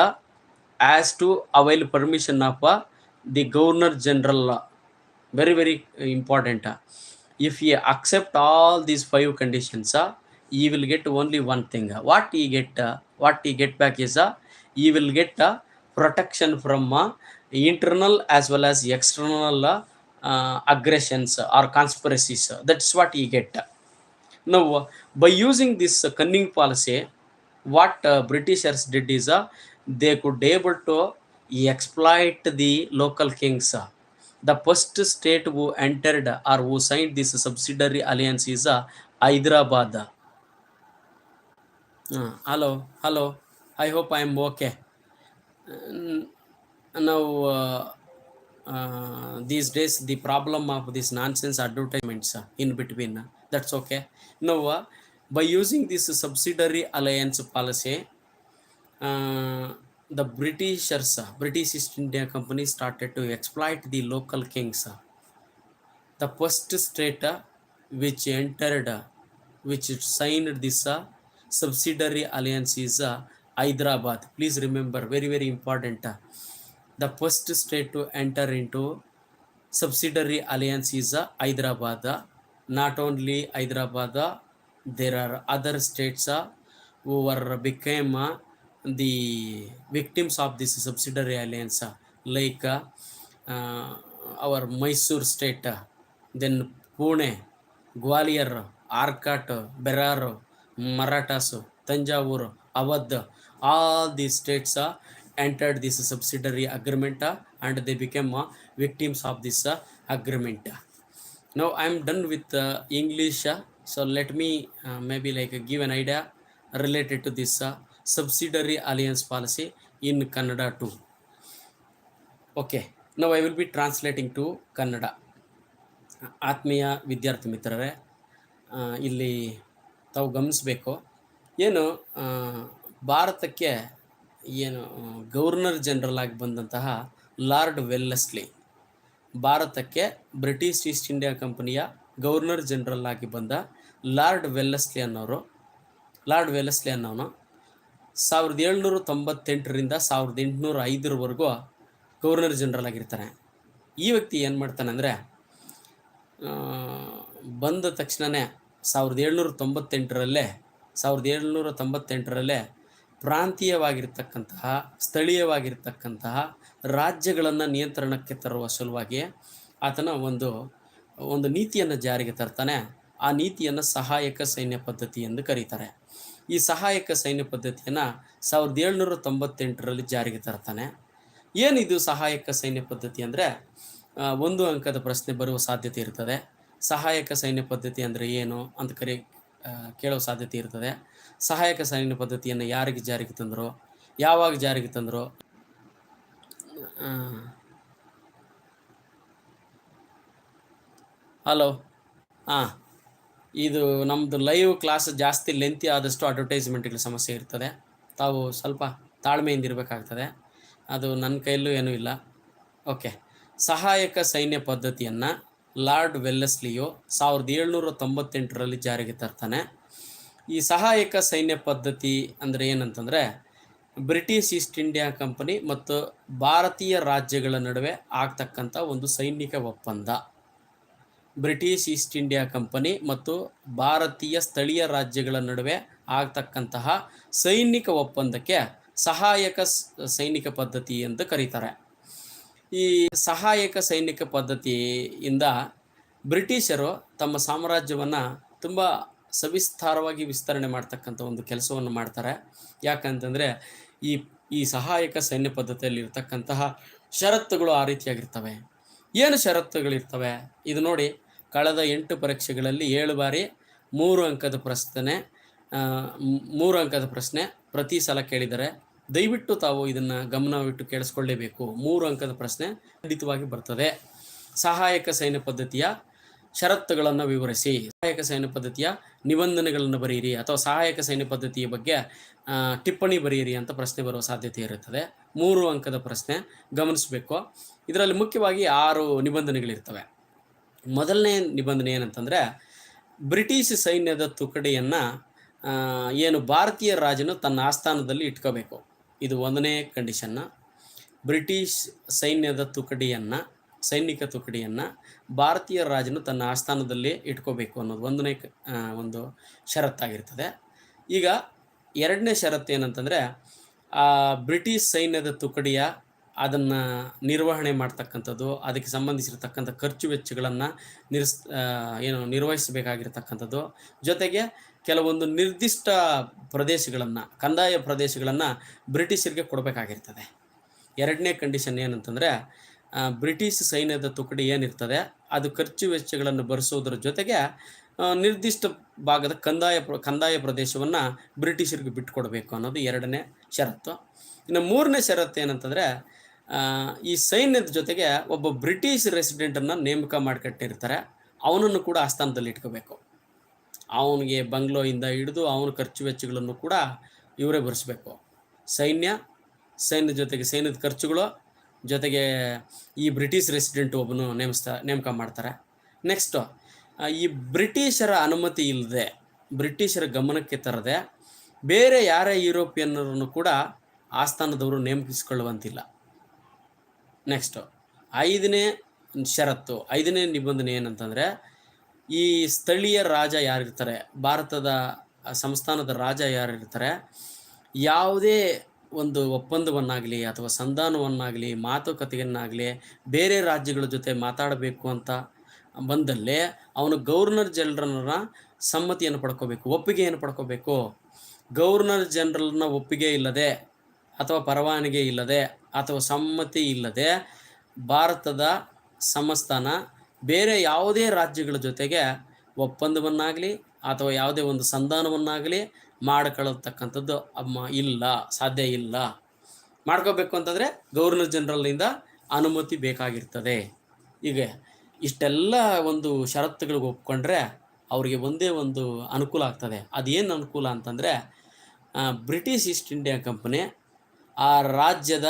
has to avail permission of the Governor General. Very important. If he accept all these five conditions, he will get only one thing. What he get back is he will get protection from internal as well as external aggressions or conspiracies. That's what he get. Now, by using this cunning policy, what Britishers did is they could able to exploit the local kings. The first state who entered or who signed this subsidiary alliance is Hyderabad. Hello. I hope I am okay. Now, these days the problem of this nonsense advertisements in between. That's okay. Now, by using this subsidiary alliance policy, the Britishers, British East India Company started to exploit the local kings. The first state which entered, which signed this subsidiary alliance is Hyderabad. Please remember, very very important. The first state to enter into subsidiary alliance is Hyderabad. Not only Hyderabad, there are other states who were became the victims of this subsidiary alliance, like our Mysore state, then Pune, Gwalior, Arcot, Berar, Marathas, Tanjavur, Awadh, all these states entered this subsidiary agreement and they became victims of this agreement. Now I am done with English, so let me maybe like give an idea related to this subsidiary alliance policy in Kannada too. Okay, now I will be translating to Kannada. ಆತ್ಮೀಯ ವಿದ್ಯಾರ್ಥಿ ಮಿತ್ರರೇ, ಇಲ್ಲಿ ತಾವು ಗಮನಿಸಬೇಕು, ಏನು ಭಾರತಕ್ಕೆ ಏನು governor general ಆಗಿ ಬಂದಂತಹ ಲಾರ್ಡ್ ವೆಲ್ಲೆಸ್ಲಿ, ಭಾರತಕ್ಕೆ ಬ್ರಿಟಿಷ್ ಈಸ್ಟ್ ಇಂಡಿಯಾ ಕಂಪನಿಯ ಗವರ್ನರ್ ಜನರಲ್ ಆಗಿ ಬಂದ ಲಾರ್ಡ್ ವೆಲ್ಲೆಸ್ಲಿ ಅನ್ನೋನು 1798ರಿಂದ 1805ರವರೆಗೂ ಗವರ್ನರ್ ಜನರಲ್ ಆಗಿರ್ತಾನೆ. ಈ ವ್ಯಕ್ತಿ ಏನು ಮಾಡ್ತಾನೆ ಅಂದರೆ, ಬಂದ ತಕ್ಷಣವೇ 1798ರಲ್ಲೇ ಪ್ರಾಂತೀಯವಾಗಿರ್ತಕ್ಕಂತಹ, ಸ್ಥಳೀಯವಾಗಿರ್ತಕ್ಕಂತಹ ರಾಜ್ಯಗಳನ್ನು ನಿಯಂತ್ರಣಕ್ಕೆ ತರುವ ಸಲುವಾಗಿ ಆತನ ಒಂದು ನೀತಿಯನ್ನು ಜಾರಿಗೆ ತರ್ತಾನೆ. ಆ ನೀತಿಯನ್ನು ಸಹಾಯಕ ಸೈನ್ಯ ಪದ್ಧತಿ ಎಂದು ಕರೀತಾರೆ. ಈ ಸಹಾಯಕ ಸೈನ್ಯ ಪದ್ಧತಿಯನ್ನು 1798ರಲ್ಲಿ ಜಾರಿಗೆ ತರ್ತಾನೆ. ಏನಿದು ಸಹಾಯಕ ಸೈನ್ಯ ಪದ್ಧತಿ ಅಂದರೆ, ಒಂದು ಅಂಕದ ಪ್ರಶ್ನೆ ಬರುವ ಸಾಧ್ಯತೆ ಇರ್ತದೆ. ಸಹಾಯಕ ಸೈನ್ಯ ಪದ್ಧತಿ ಅಂದರೆ ಏನು ಅಂತ ಕೇಳೋ ಸಾಧ್ಯತೆ ಇರ್ತದೆ. ಸಹಾಯಕ ಸೈನ್ಯ ಪದ್ಧತಿಯನ್ನು ಯಾರಿಗೆ ಜಾರಿಗೆ ತಂದರು, ಯಾವಾಗ ಜಾರಿಗೆ ತಂದರು? ಹಲೋ, ಇದು ನಮ್ಮದು ಲೈವ್ ಕ್ಲಾಸ್ ಜಾಸ್ತಿ ಲೆಂತಿ ಆದಷ್ಟು ಅಡ್ವರ್ಟೈಸ್ಮೆಂಟ್ಗಳ ಸಮಸ್ಯೆ ಇರ್ತದೆ. ತಾವು ಸ್ವಲ್ಪ ತಾಳ್ಮೆಯಿಂದ ಇರಬೇಕಾಗ್ತದೆ. ಅದು ನನ್ನ ಕೈಯಲ್ಲೂ ಏನೂ ಇಲ್ಲ. ಓಕೆ, ಸಹಾಯಕ ಸೈನ್ಯ ಪದ್ಧತಿಯನ್ನು ಲಾರ್ಡ್ ವೆಲ್ಲೆಸ್ಲಿಯು 1798ರಲ್ಲಿ ಜಾರಿಗೆ ತರ್ತಾನೆ. ಈ ಸಹಾಯಕ ಸೈನ್ಯ ಪದ್ಧತಿ ಅಂದರೆ ಏನಂತಂದರೆ, ಬ್ರಿಟಿಷ್ ಈಸ್ಟ್ ಇಂಡಿಯಾ ಕಂಪನಿ ಮತ್ತು ಭಾರತೀಯ ರಾಜ್ಯಗಳ ನಡುವೆ ಆಗ್ತಕ್ಕಂಥ ಒಂದು ಸೈನಿಕ ಒಪ್ಪಂದ. ಬ್ರಿಟಿಷ್ ಈಸ್ಟ್ ಇಂಡಿಯಾ ಕಂಪನಿ ಮತ್ತು ಭಾರತೀಯ ಸ್ಥಳೀಯ ರಾಜ್ಯಗಳ ನಡುವೆ ಆಗ್ತಕ್ಕಂತಹ ಸೈನಿಕ ಒಪ್ಪಂದಕ್ಕೆ ಸಹಾಯಕ ಸೈನಿಕ ಪದ್ಧತಿ ಎಂದು ಕರೀತಾರೆ. ಈ ಸಹಾಯಕ ಸೈನಿಕ ಪದ್ಧತಿಯಿಂದ ಬ್ರಿಟಿಷರು ತಮ್ಮ ಸಾಮ್ರಾಜ್ಯವನ್ನು ತುಂಬ ಸವಿಸ್ತಾರವಾಗಿ ವಿಸ್ತರಣೆ ಮಾಡ್ತಕ್ಕಂಥ ಒಂದು ಕೆಲಸವನ್ನು ಮಾಡ್ತಾರೆ. ಯಾಕಂತಂದರೆ ಈ ಸಹಾಯಕ ಸೈನ್ಯ ಪದ್ಧತಿಯಲ್ಲಿ ಇರ್ತಕ್ಕಂತಹ ಷರತ್ತುಗಳು ಆ ರೀತಿಯಾಗಿರ್ತವೆ. ಏನು ಷರತ್ತುಗಳಿರ್ತವೆ ಇದು ನೋಡಿ. ಕಳೆದ 8 ಪರೀಕ್ಷೆಗಳಲ್ಲಿ 7 ಬಾರಿ 3 ಅಂಕದ ಪ್ರಶ್ನೆ ಪ್ರತಿ ಸಲ ಕೇಳಿದರೆ, ದಯವಿಟ್ಟು ತಾವು ಇದನ್ನು ಗಮನವಿಟ್ಟು ಕೇಳಿಸ್ಕೊಳ್ಳೇಬೇಕು. 3 ಅಂಕದ ಪ್ರಶ್ನೆ ಖಂಡಿತವಾಗಿ ಬರ್ತದೆ. ಸಹಾಯಕ ಸೈನ್ಯ ಪದ್ಧತಿಯ ಷರತ್ತುಗಳನ್ನು ವಿವರಿಸಿ, ಸಹಾಯಕ ಸೈನ್ಯ ಪದ್ಧತಿಯ ನಿಬಂಧನೆಗಳನ್ನು ಬರೆಯಿರಿ ಅಥವಾ ಸಹಾಯಕ ಸೈನ್ಯ ಪದ್ಧತಿಯ ಬಗ್ಗೆ ಟಿಪ್ಪಣಿ ಬರೆಯಿರಿ ಅಂತ ಪ್ರಶ್ನೆ ಬರುವ ಸಾಧ್ಯತೆ ಇರುತ್ತದೆ. 3 ಅಂಕದ ಪ್ರಶ್ನೆ ಗಮನಿಸಬೇಕು. ಇದರಲ್ಲಿ ಮುಖ್ಯವಾಗಿ 6 ನಿಬಂಧನೆಗಳಿರ್ತವೆ. ಮೊದಲನೇ ನಿಬಂಧನೆ ಏನಂತಂದರೆ, ಬ್ರಿಟಿಷ್ ಸೈನ್ಯದ ತುಕಡಿಯನ್ನು ಏನು ಭಾರತೀಯ ರಾಜನು ತನ್ನ ಆಸ್ಥಾನದಲ್ಲಿ ಇಟ್ಕೋಬೇಕು. ಇದು 1ನೇ ಕಂಡೀಷನ್ನ. ಬ್ರಿಟಿಷ್ ಸೈನ್ಯದ ಸೈನಿಕ ತುಕಡಿಯನ್ನು ಭಾರತೀಯ ರಾಜನು ತನ್ನ ಆಸ್ಥಾನದಲ್ಲಿ ಇಟ್ಕೋಬೇಕು ಅನ್ನೋದು 1ನೇ ಒಂದು ಷರತ್ತಾಗಿರ್ತದೆ. ಈಗ 2ನೇ ಷರತ್ತು ಏನಂತಂದರೆ, ಬ್ರಿಟಿಷ್ ಸೈನ್ಯದ ತುಕಡಿಯ ಅದನ್ನು ನಿರ್ವಹಣೆ ಮಾಡ್ತಕ್ಕಂಥದ್ದು, ಅದಕ್ಕೆ ಸಂಬಂಧಿಸಿರ್ತಕ್ಕಂಥ ಖರ್ಚು ವೆಚ್ಚಗಳನ್ನು ನಿರ್ವಹಿಸಬೇಕಾಗಿರ್ತಕ್ಕಂಥದ್ದು, ಜೊತೆಗೆ ಕೆಲವೊಂದು ನಿರ್ದಿಷ್ಟ ಪ್ರದೇಶಗಳನ್ನು, ಕಂದಾಯ ಪ್ರದೇಶಗಳನ್ನು ಬ್ರಿಟಿಷರಿಗೆ ಕೊಡಬೇಕಾಗಿರ್ತದೆ. 2ನೇ ಕಂಡೀಷನ್ ಏನಂತಂದರೆ, ಬ್ರಿಟಿಷ್ ಸೈನ್ಯದ ತುಕಡಿ ಏನಿರ್ತದೆ ಅದು ಖರ್ಚು ವೆಚ್ಚಗಳನ್ನು ಭರಿಸೋದ್ರ ಜೊತೆಗೆ ನಿರ್ದಿಷ್ಟ ಭಾಗದ ಕಂದಾಯ ಪ್ರದೇಶವನ್ನು ಬ್ರಿಟಿಷರಿಗೆ ಬಿಟ್ಟುಕೊಡಬೇಕು ಅನ್ನೋದು 2ನೇ ಷರತ್ತು. ಇನ್ನು 3ನೇ ಷರತ್ತು ಏನಂತಂದರೆ, ಈ ಸೈನ್ಯದ ಜೊತೆಗೆ ಒಬ್ಬ ಬ್ರಿಟಿಷ್ ರೆಸಿಡೆಂಟನ್ನು ನೇಮಕ ಮಾಡಿಕೊಟ್ಟಿರ್ತಾರೆ. ಅವನನ್ನು ಕೂಡ ಆಸ್ಥಾನದಲ್ಲಿ ಇಟ್ಕೋಬೇಕು. ಅವನಿಗೆ ಬಂಗ್ಲೋಯಿಂದ ಹಿಡಿದು ಅವನ ಖರ್ಚು ವೆಚ್ಚಗಳನ್ನು ಕೂಡ ಇವರೇ ಭರಿಸಬೇಕು. ಸೈನ್ಯದ ಜೊತೆಗೆ ಸೈನ್ಯದ ಖರ್ಚುಗಳು, ಜೊತೆಗೆ ಈ ಬ್ರಿಟಿಷ್ ರೆಸಿಡೆಂಟ್ ಒಬ್ಬನು ನೇಮಕ ಮಾಡ್ತಾರೆ. ನೆಕ್ಸ್ಟು ಈ ಬ್ರಿಟಿಷರ ಅನುಮತಿ ಇಲ್ಲದೆ, ಬ್ರಿಟಿಷರ ಗಮನಕ್ಕೆ ತರದೆ ಬೇರೆ ಯಾರೇ ಯುರೋಪಿಯನ್ನರನ್ನು ಕೂಡ ಆಸ್ಥಾನದವರು ನೇಮಿಸಿಕೊಳ್ಳುವಂತಿಲ್ಲ. ನೆಕ್ಸ್ಟು 5ನೇ ಷರತ್ತು, 5ನೇ ನಿಬಂಧನೆ ಏನಂತಂದರೆ, ಈ ಸ್ಥಳೀಯ ರಾಜ ಯಾರಿರ್ತಾರೆ, ಭಾರತದ ಸಂಸ್ಥಾನದ ರಾಜ ಯಾರಿರ್ತಾರೆ, ಯಾವುದೇ ಒಂದು ಒಪ್ಪಂದವನ್ನಾಗಲಿ ಅಥವಾ ಸಂಧಾನವನ್ನಾಗಲಿ ಮಾತುಕತೆಯನ್ನಾಗಲಿ ಬೇರೆ ರಾಜ್ಯಗಳ ಜೊತೆ ಮಾತಾಡಬೇಕು ಅಂತ ಬಂದಲ್ಲಿ ಅವನು ಗವರ್ನರ್ ಜನರಲ್ನ ಸಮ್ಮತಿಯನ್ನು ಪಡ್ಕೋಬೇಕು, ಒಪ್ಪಿಗೆಯನ್ನು ಪಡ್ಕೋಬೇಕು. ಗವರ್ನರ್ ಜನರಲ್ನ ಒಪ್ಪಿಗೆ ಇಲ್ಲದೆ ಅಥವಾ ಪರವಾನಗಿ ಇಲ್ಲದೆ ಅಥವಾ ಸಮ್ಮತಿ ಇಲ್ಲದೆ ಭಾರತದ ಸಂಸ್ಥಾನ ಬೇರೆ ಯಾವುದೇ ರಾಜ್ಯಗಳ ಜೊತೆಗೆ ಒಪ್ಪಂದವನ್ನಾಗಲಿ ಅಥವಾ ಯಾವುದೇ ಒಂದು ಸಂಧಾನವನ್ನಾಗಲಿ ಮಾಡಿಕೊಳ್ಳತಕ್ಕಂಥದ್ದು ಇಲ್ಲ, ಸಾಧ್ಯ ಇಲ್ಲ. ಮಾಡ್ಕೋಬೇಕು ಅಂತಂದರೆ ಗವರ್ನರ್ ಜನರಲ್ನಿಂದ ಅನುಮತಿ ಬೇಕಾಗಿರ್ತದೆ. ಹೀಗೆ ಇಷ್ಟೆಲ್ಲ ಒಂದು ಷರತ್ತುಗಳಿಗೆ ಒಪ್ಕೊಂಡ್ರೆ ಅವರಿಗೆ ಒಂದೇ ಒಂದು ಅನುಕೂಲ ಆಗ್ತದೆ. ಅದೇನು ಅನುಕೂಲ ಅಂತಂದರೆ, ಬ್ರಿಟಿಷ್ ಈಸ್ಟ್ ಇಂಡಿಯಾ ಕಂಪನಿ ಆ ರಾಜ್ಯದ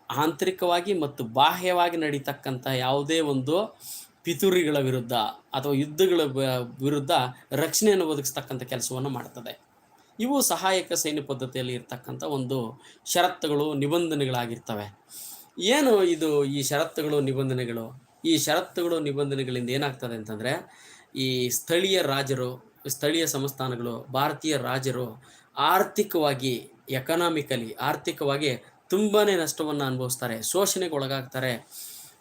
ಆಂತರಿಕವಾಗಿ ಮತ್ತು ಬಾಹ್ಯವಾಗಿ ನಡೀತಕ್ಕಂಥ ಯಾವುದೇ ಒಂದು ಪಿತೂರಿಗಳ ವಿರುದ್ಧ ಅಥವಾ ಯುದ್ಧಗಳ ವಿರುದ್ಧ ರಕ್ಷಣೆಯನ್ನು ಒದಗಿಸ್ತಕ್ಕಂಥ ಕೆಲಸವನ್ನು ಮಾಡ್ತದೆ. ಇವು ಸಹಾಯಕ ಸೈನ್ಯ ಪದ್ಧತಿಯಲ್ಲಿ ಇರ್ತಕ್ಕಂಥ ಒಂದು ಷರತ್ತುಗಳು, ನಿಬಂಧನೆಗಳಾಗಿರ್ತವೆ. ಏನು ಇದು ಈ ಷರತ್ತುಗಳು, ನಿಬಂಧನೆಗಳು? ಈ ಷರತ್ತುಗಳು, ನಿಬಂಧನೆಗಳಿಂದ ಏನಾಗ್ತದೆ ಅಂತಂದರೆ, ಈ ಸ್ಥಳೀಯ ರಾಜರು, ಸ್ಥಳೀಯ ಸಂಸ್ಥಾನಗಳು, ಭಾರತೀಯ ರಾಜರು ಆರ್ಥಿಕವಾಗಿ, ಆರ್ಥಿಕವಾಗಿ ತುಂಬಾ ನಷ್ಟವನ್ನು ಅನುಭವಿಸ್ತಾರೆ, ಶೋಷಣೆಗೆ ಒಳಗಾಗ್ತಾರೆ.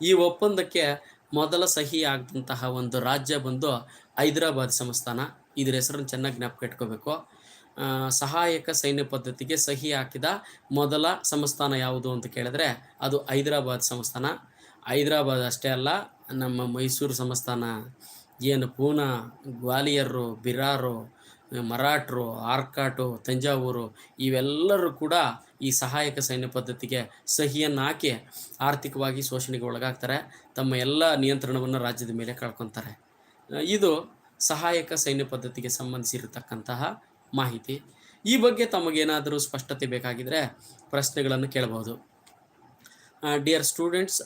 ಈ ಒಪ್ಪಂದಕ್ಕೆ ಮೊದಲ ಸಹಿ ಆಗಿದಂತಹ ಒಂದು ರಾಜ್ಯ ಬಂದು ಹೈದರಾಬಾದ್ ಸಂಸ್ಥಾನ. ಇದರ ಹೆಸರನ್ನು ಚೆನ್ನಾಗಿ ಜ್ಞಾಪಕ ಇಟ್ಕೋಬೇಕು. ಸಹಾಯಕ ಸೈನ್ಯ ಪದ್ಧತಿಗೆ ಸಹಿ ಹಾಕಿದ ಮೊದಲ ಸಂಸ್ಥಾನ ಯಾವುದು ಅಂತ ಕೇಳಿದ್ರೆ ಅದು ಹೈದರಾಬಾದ್ ಸಂಸ್ಥಾನ. ಹೈದರಾಬಾದ್ ಅಷ್ಟೇ ಅಲ್ಲ, ನಮ್ಮ ಮೈಸೂರು ಸಂಸ್ಥಾನ, ಏನು ಪೂನಾ, ಗ್ವಾಲಿಯರು, ಬಿರಾರು, ಮರಾಠರು, ಆರ್ಕಾಟು, ತಂಜಾವೂರು ಇವೆಲ್ಲರೂ ಕೂಡ ಈ ಸಹಾಯಕ ಸೈನ್ಯ ಪದ್ಧತಿಗೆ ಸಹಿಯನ್ನು ಹಾಕಿ ಆರ್ಥಿಕವಾಗಿ ಶೋಷಣೆಗೆ ಒಳಗಾಗ್ತಾರೆ. ತಮ್ಮ ಎಲ್ಲ ನಿಯಂತ್ರಣವನ್ನು ರಾಜ್ಯದ ಮೇಲೆ ಕಳ್ಕೊತಾರೆ. ಇದು ಸಹಾಯಕ ಸೈನ್ಯ ಪದ್ಧತಿಗೆ ಸಂಬಂಧಿಸಿರತಕ್ಕಂತಹ ಮಾಹಿತಿ. ಈ ಬಗ್ಗೆ ತಮಗೇನಾದರೂ ಸ್ಪಷ್ಟತೆ ಬೇಕಾಗಿದ್ದರೆ ಪ್ರಶ್ನೆಗಳನ್ನು ಕೇಳಬಹುದು. Dear students,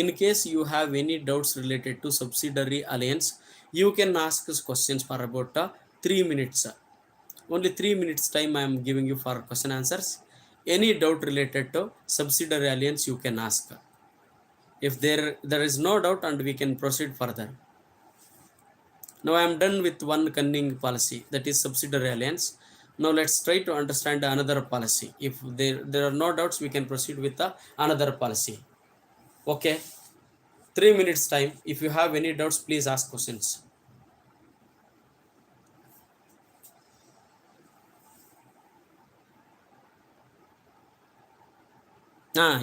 in case you have any doubts related to subsidiary alliance, you can ask us questions for about 3 minutes. Only 3 minutes time I am giving you for question answers. Any doubt related to subsidiary alliance you can ask. If there is no doubt, and we can proceed further. Now I am done with one cunning policy, that is subsidiary alliance. Now let's try to understand another policy. If there are no doubts, we can proceed with another policy. Okay, 3 minutes time. If you have any doubts, please ask questions.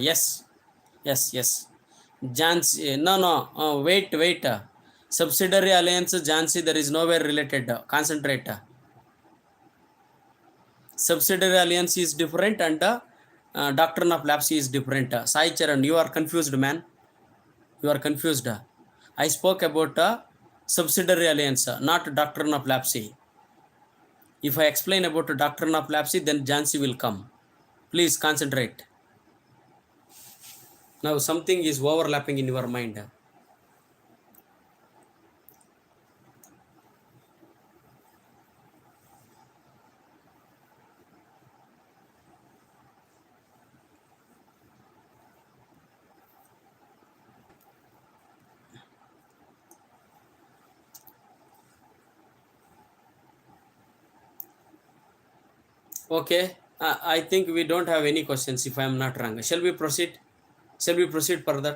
Yes. Jhansi, no, wait. Subsidiary alliance, Jhansi, there is nowhere related. Concentrate. Subsidiary alliance is different and doctrine of lapse is different. Sai Charan, you are confused, man. You are confused. I spoke about subsidiary alliance, not doctrine of lapse. If I explain about doctrine of lapse, then Jhansi will come. Please concentrate. Now something is overlapping in your mind. Okay, I think we don't have any questions if I am not wrong. Shall we proceed? Shall we proceed further?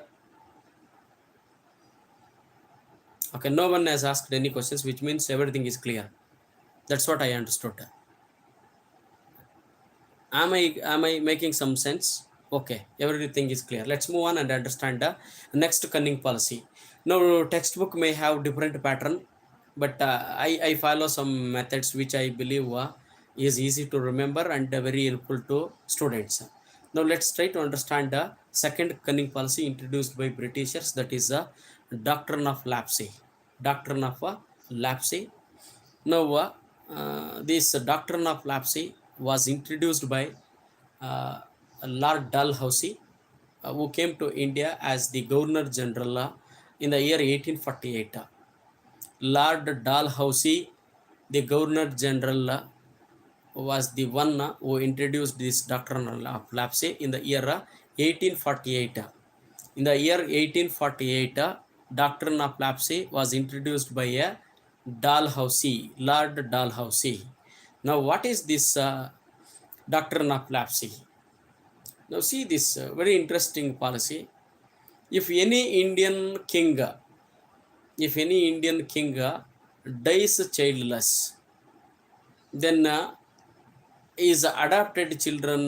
Okay, no one has asked any questions, which means everything is clear. That's what I understood. Am I making some sense? Okay, everything is clear. Let's move on and understand the next cunning policy. Now textbook may have different pattern, but I follow some methods which I believe is easy to remember and very helpful to students. Now let's try to understand the second cunning policy introduced by Britishers, that is the doctrine of lapse. Doctrine of lapse. Now this doctrine of lapse was introduced by uh, Lord Dalhousie, who came to India as the Governor General in the year 1848. Lord Dalhousie, the Governor General, was the one who introduced this doctrine of lapse in the year 1848. In the year 1848, doctrine of lapse was introduced by a Dalhousie, Lord Dalhousie. Now, what is this doctrine of lapse? Now, see this very interesting policy. If any Indian king, dies childless, then his adopted children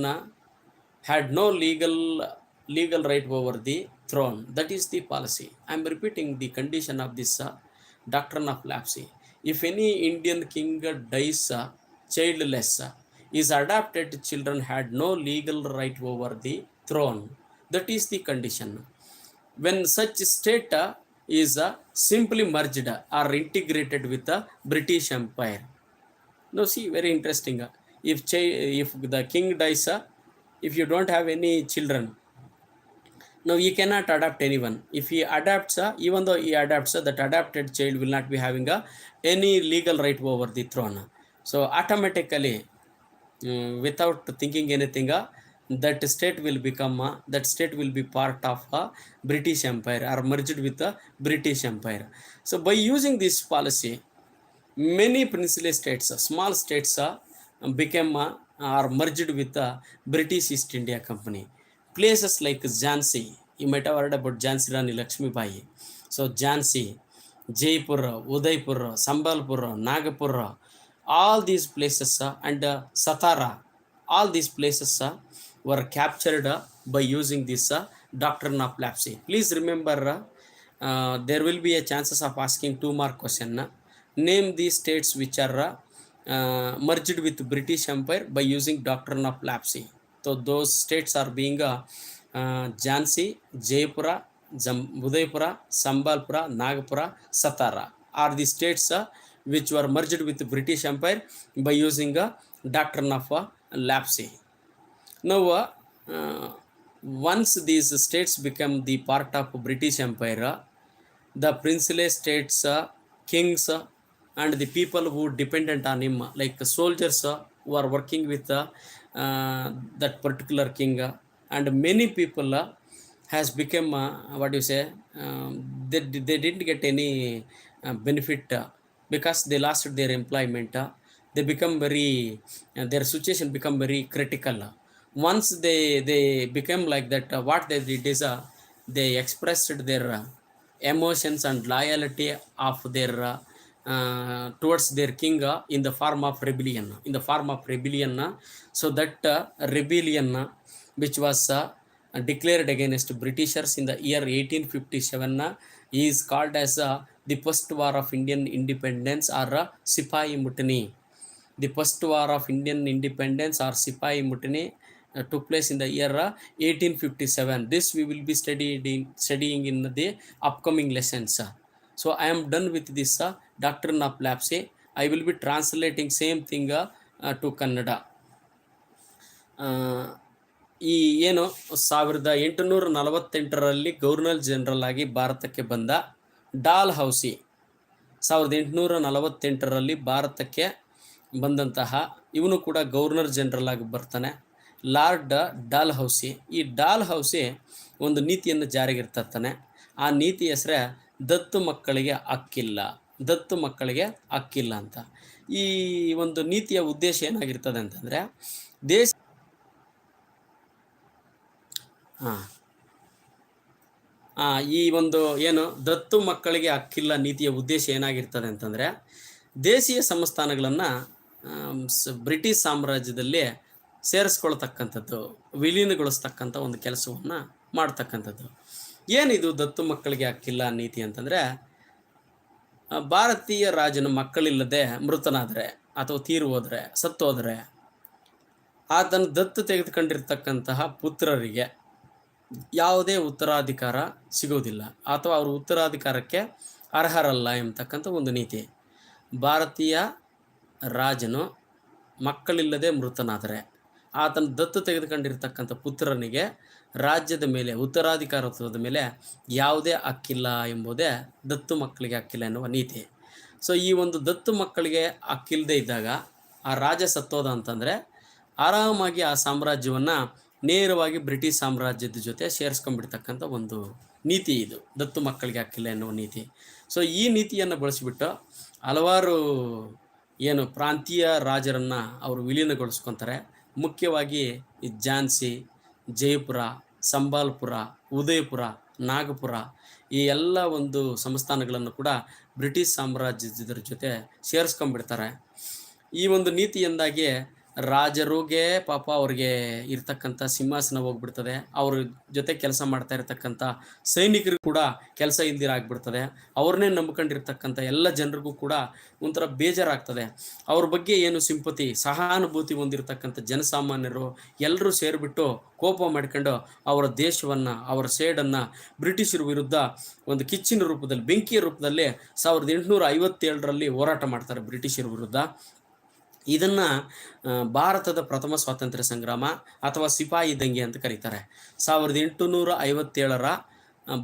had no legal right over the throne. That is the policy. I am repeating the condition of this doctrine of lapse. If any Indian king dies childless, his adopted children had no legal right over the throne. That is the condition. When such state is simply merged or integrated with the British Empire. No, see, very interesting. If the king dies, if you don't have any children, now he cannot adopt anyone. If he adapts, even though he adapts, that adopted child will not be having any legal right over the throne. So automatically, without thinking anything, that state will be part of British Empire or merged with the British Empire. So by using this policy, many princely states, small states, became or merged with the British East India Company. Places like Jhansi, you might have heard about Jhansi Rani Lakshmi Bai. So Jhansi, Jaipur, Udaipur, Sambalpur, Nagpur, all these places and Satara, all these places were captured by using this doctrine of lapse. Please remember, there will be a chances of asking 2 more questions. Name the states which are merged with British Empire by using doctrine of lapse. So those states are being Jhansi, Jaipura, Udaipura, Sambalpura, Nagpura, Satara are the states which were merged with the British Empire by using a doctrine of lapse. Now, once these states become the part of British Empire, the princely states, kings, and the people who dependent on him, like soldiers who are working with that particular king, and many people has become what you say, they didn't get any benefit because they lost their employment. They become very their situation become very critical. Once they become like that, what they did is they expressed their emotions and loyalty of their towards their king in the form of rebellion. So that rebellion which was declared against Britishers in the year 1857 is called as the first war of Indian independence, or Sipahi Mutiny. The first war of Indian independence, or Sipahi Mutiny, took place in the year 1857. This we will be studying in the upcoming lessons. So I am done with this doctrine of lapse. I will be translating same thing to Kannada. ಈ ಏನು 1848ರಲ್ಲಿ governor general ಆಗಿ ಭಾರತಕ್ಕೆ ಬಂದ doll ಹೌಸಿ, 1848ರಲ್ಲಿ ಭಾರತಕ್ಕೆ ಬಂದಂತಹ ಇವನು ಕೂಡ governor general ಆಗಿ ಬರ್ತಾನೆ, ಲಾರ್ಡ್ ಡಾಲ್ ಹೌಸಿ. ಈ ಡಾಲ್ ಹೌಸಿ ಒಂದು ನೀತಿಯನ್ನು ಜಾರಿಗೆ ತರ್ತಾನೆ. ಆ ನೀತಿ ಹೆಸರೇ ದತ್ತು ಮಕ್ಕಳಿಗೆ ಹಕ್ಕಿಲ್ಲ ಅಂತ. ಈ ಒಂದು ನೀತಿಯ ಉದ್ದೇಶ ಏನಾಗಿರ್ತದೆ ಅಂತಂದರೆ, ದೇಶ ಈ ಒಂದು ಏನು ದತ್ತು ಮಕ್ಕಳಿಗೆ ಹಕ್ಕಿಲ್ಲ ನೀತಿಯ ಉದ್ದೇಶ ಏನಾಗಿರ್ತದೆ ಅಂತಂದರೆ, ದೇಶೀಯ ಸಂಸ್ಥಾನಗಳನ್ನು ಬ್ರಿಟಿಷ್ ಸಾಮ್ರಾಜ್ಯದಲ್ಲಿ ಸೇರಿಸ್ಕೊಳ್ತಕ್ಕಂಥದ್ದು, ವಿಲೀನಗೊಳಿಸ್ತಕ್ಕಂಥ ಒಂದು ಕೆಲಸವನ್ನು ಮಾಡ್ತಕ್ಕಂಥದ್ದು. ಏನಿದು ದತ್ತು ಮಕ್ಕಳಿಗೆ ಹಕ್ಕಿಲ್ಲ ನೀತಿ ಅಂತಂದರೆ, ಭಾರತೀಯ ರಾಜನ ಮಕ್ಕಳಿಲ್ಲದೆ ಮೃತನಾದರೆ ಅಥವಾ ತೀರು ಹೋದರೆ, ಸತ್ತೋದರೆ ಆತನು ದತ್ತು ತೆಗೆದುಕೊಂಡಿರ್ತಕ್ಕಂತಹ ಪುತ್ರರಿಗೆ ಯಾವುದೇ ಉತ್ತರಾಧಿಕಾರ ಸಿಗುವುದಿಲ್ಲ ಅಥವಾ ಅವರು ಉತ್ತರಾಧಿಕಾರಕ್ಕೆ ಅರ್ಹರಲ್ಲ ಎಂಬತಕ್ಕಂಥ ಒಂದು ನೀತಿ. ಭಾರತೀಯ ರಾಜನು ಮಕ್ಕಳಿಲ್ಲದೆ ಮೃತನಾದರೆ ಆತನು ದತ್ತು ತೆಗೆದುಕೊಂಡಿರ್ತಕ್ಕಂಥ ಪುತ್ರನಿಗೆ ರಾಜ್ಯದ ಮೇಲೆ ಉತ್ತರಾಧಿಕಾರತ್ವದ ಮೇಲೆ ಯಾವುದೇ ಹಕ್ಕಿಲ್ಲ ಎಂಬುದೇ ದತ್ತು ಮಕ್ಕಳಿಗೆ ಹಕ್ಕಿಲ್ಲ ಎನ್ನುವ ನೀತಿ. ಸೊ ಈ ಒಂದು ದತ್ತು ಮಕ್ಕಳಿಗೆ ಹಕ್ಕಿಲ್ಲದೆ ಇದ್ದಾಗ ಆ ರಾಜ ಸತ್ತೋದ ಅಂತಂದರೆ ಆರಾಮಾಗಿ ಆ ಸಾಮ್ರಾಜ್ಯವನ್ನು ನೇರವಾಗಿ ಬ್ರಿಟಿಷ್ ಸಾಮ್ರಾಜ್ಯದ ಜೊತೆ ಸೇರಿಸ್ಕೊಂಡ್ಬಿಡ್ತಕ್ಕಂಥ ಒಂದು ನೀತಿ ಇದು, ದತ್ತು ಮಕ್ಕಳಿಗೆ ಹಕ್ಕಿಲ್ಲ ಎನ್ನುವ ನೀತಿ. ಸೊ ಈ ನೀತಿಯನ್ನು ಬಳಸಿಬಿಟ್ಟು ಹಲವಾರು ಏನು ಪ್ರಾಂತೀಯ ರಾಜರನ್ನು ಅವರು ವಿಲೀನಗೊಳಿಸ್ಕೊತಾರೆ. ಮುಖ್ಯವಾಗಿ ಈ ಝಾನ್ಸಿ, ಜೈಪುರ, ಸಂಬಾಲ್ಪುರ, ಉದಯಪುರ, ನಾಗಪುರ ಈ ಎಲ್ಲ ಒಂದು ಸಂಸ್ಥಾನಗಳನ್ನು ಕೂಡ ಬ್ರಿಟಿಷ್ ಸಾಮ್ರಾಜ್ಯದ ಜೊತೆ ಸೇರಿಸ್ಕೊಂಡ್ಬಿಡ್ತಾರೆ. ಈ ಒಂದು ನೀತಿಯಿಂದಾಗಿ ರಾಜರಿಗೆ ಪಾಪ ಅವ್ರಿಗೆ ಇರ್ತಕ್ಕಂಥ ಸಿಂಹಾಸನ ಹೋಗ್ಬಿಡ್ತದೆ. ಅವ್ರ ಜೊತೆ ಕೆಲಸ ಮಾಡ್ತಾ ಇರ್ತಕ್ಕಂಥ ಸೈನಿಕರಿಗೂ ಕೂಡ ಕೆಲಸ ಇಲ್ದಿರ ಆಗ್ಬಿಡ್ತದೆ. ಅವ್ರನ್ನೇ ನಂಬ್ಕೊಂಡಿರ್ತಕ್ಕಂಥ ಎಲ್ಲ ಜನರಿಗೂ ಕೂಡ ಒಂಥರ ಬೇಜಾರಾಗ್ತದೆ. ಅವ್ರ ಬಗ್ಗೆ ಏನು ಸಿಂಪತಿ, ಸಹಾನುಭೂತಿ ಹೊಂದಿರತಕ್ಕಂಥ ಜನಸಾಮಾನ್ಯರು ಎಲ್ಲರೂ ಸೇರಿಬಿಟ್ಟು ಕೋಪ ಮಾಡ್ಕೊಂಡು ಅವರ ದೇಶವನ್ನು, ಅವರ ಸೇಡನ್ನು ಬ್ರಿಟಿಷರ ವಿರುದ್ಧ ಒಂದು ಕಿಚ್ಚಿನ ರೂಪದಲ್ಲಿ, ಬೆಂಕಿಯ ರೂಪದಲ್ಲಿ 1857ರಲ್ಲಿ ಹೋರಾಟ ಮಾಡ್ತಾರೆ ಬ್ರಿಟಿಷರ ವಿರುದ್ಧ. ಇದನ್ನು ಭಾರತದ ಪ್ರಥಮ ಸ್ವಾತಂತ್ರ್ಯ ಸಂಗ್ರಾಮ ಅಥವಾ ಸಿಪಾಯಿ ದಂಗೆ ಅಂತ ಕರೀತಾರೆ. 1857ರ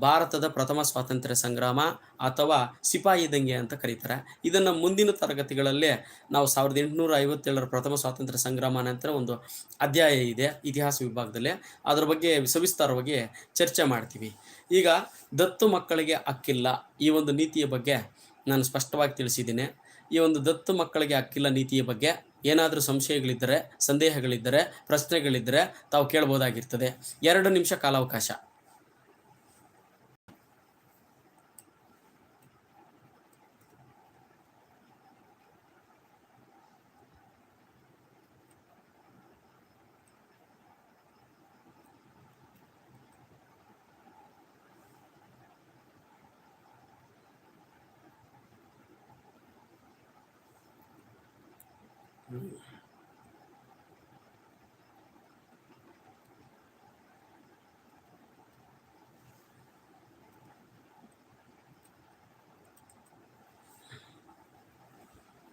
ಭಾರತದ ಪ್ರಥಮ ಸ್ವಾತಂತ್ರ್ಯ ಸಂಗ್ರಾಮ ಅಥವಾ ಸಿಪಾಯಿ ದಂಗೆ ಅಂತ ಕರೀತಾರೆ. ಇದನ್ನು ಮುಂದಿನ ತರಗತಿಗಳಲ್ಲಿ ನಾವು 1857ರ ಪ್ರಥಮ ಸ್ವಾತಂತ್ರ್ಯ ಸಂಗ್ರಾಮ ನಂತರ ಒಂದು ಅಧ್ಯಾಯ ಇದೆ ಇತಿಹಾಸ ವಿಭಾಗದಲ್ಲಿ, ಅದರ ಬಗ್ಗೆ ಸವಿಸ್ತಾರವಾಗಿ ಚರ್ಚೆ ಮಾಡ್ತೀವಿ. ಈಗ ದತ್ತು ಮಕ್ಕಳಿಗೆ ಹಕ್ಕಿಲ್ಲ ಈ ಒಂದು ನೀತಿಯ ಬಗ್ಗೆ ನಾನು ಸ್ಪಷ್ಟವಾಗಿ ತಿಳಿಸಿದ್ದೀನಿ. ಈ ಒಂದು ದತ್ತು ಮಕ್ಕಳಿಗೆ ಹಕ್ಕಿಲ್ಲ ನೀತಿಯ ಬಗ್ಗೆ ಏನಾದರೂ ಸಂಶಯಗಳಿದ್ದರೆ, ಸಂದೇಹಗಳಿದ್ದರೆ, ಪ್ರಶ್ನೆಗಳಿದ್ದರೆ ತಾವು ಕೇಳ್ಬೋದಾಗಿರ್ತದೆ. 2 ನಿಮಿಷ ಕಾಲಾವಕಾಶ.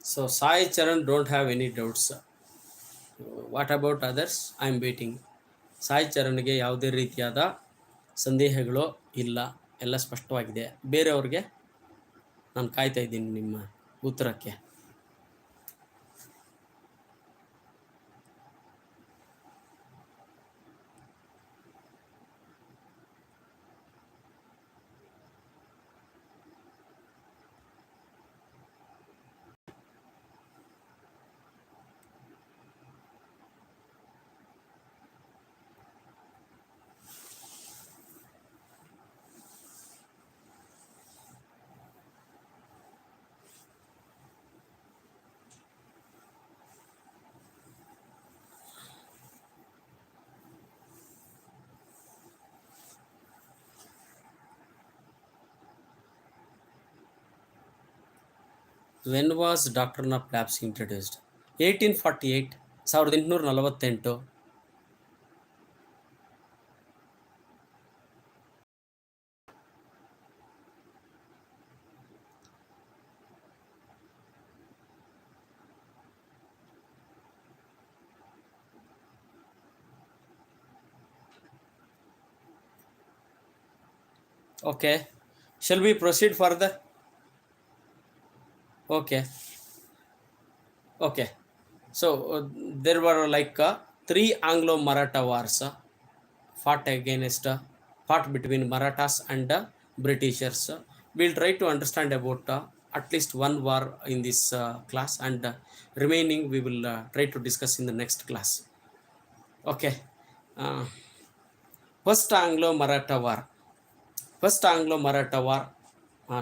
So Sai Charan don't have any doubts. What about others? I am waiting. Sai ಚರಣ್ಗೆ ಯಾವುದೇ ರೀತಿಯಾದ ಸಂದೇಹಗಳು ಇಲ್ಲ, ಎಲ್ಲ ಸ್ಪಷ್ಟವಾಗಿದೆ. ಬೇರೆಯವ್ರಿಗೆ ನಾನು ಕಾಯ್ತಾ ಇದ್ದೀನಿ ನಿಮ್ಮ ಉತ್ತರಕ್ಕೆ. When was Doctrine of Lapse introduced? 1848, 1848. Okay, shall we proceed further? Okay. So there were like 3 Anglo-Maratha wars fought between Marathas and Britishers. We'll try to understand about at least one war in this class, and remaining we will try to discuss in the next class. Okay. First Anglo-Maratha War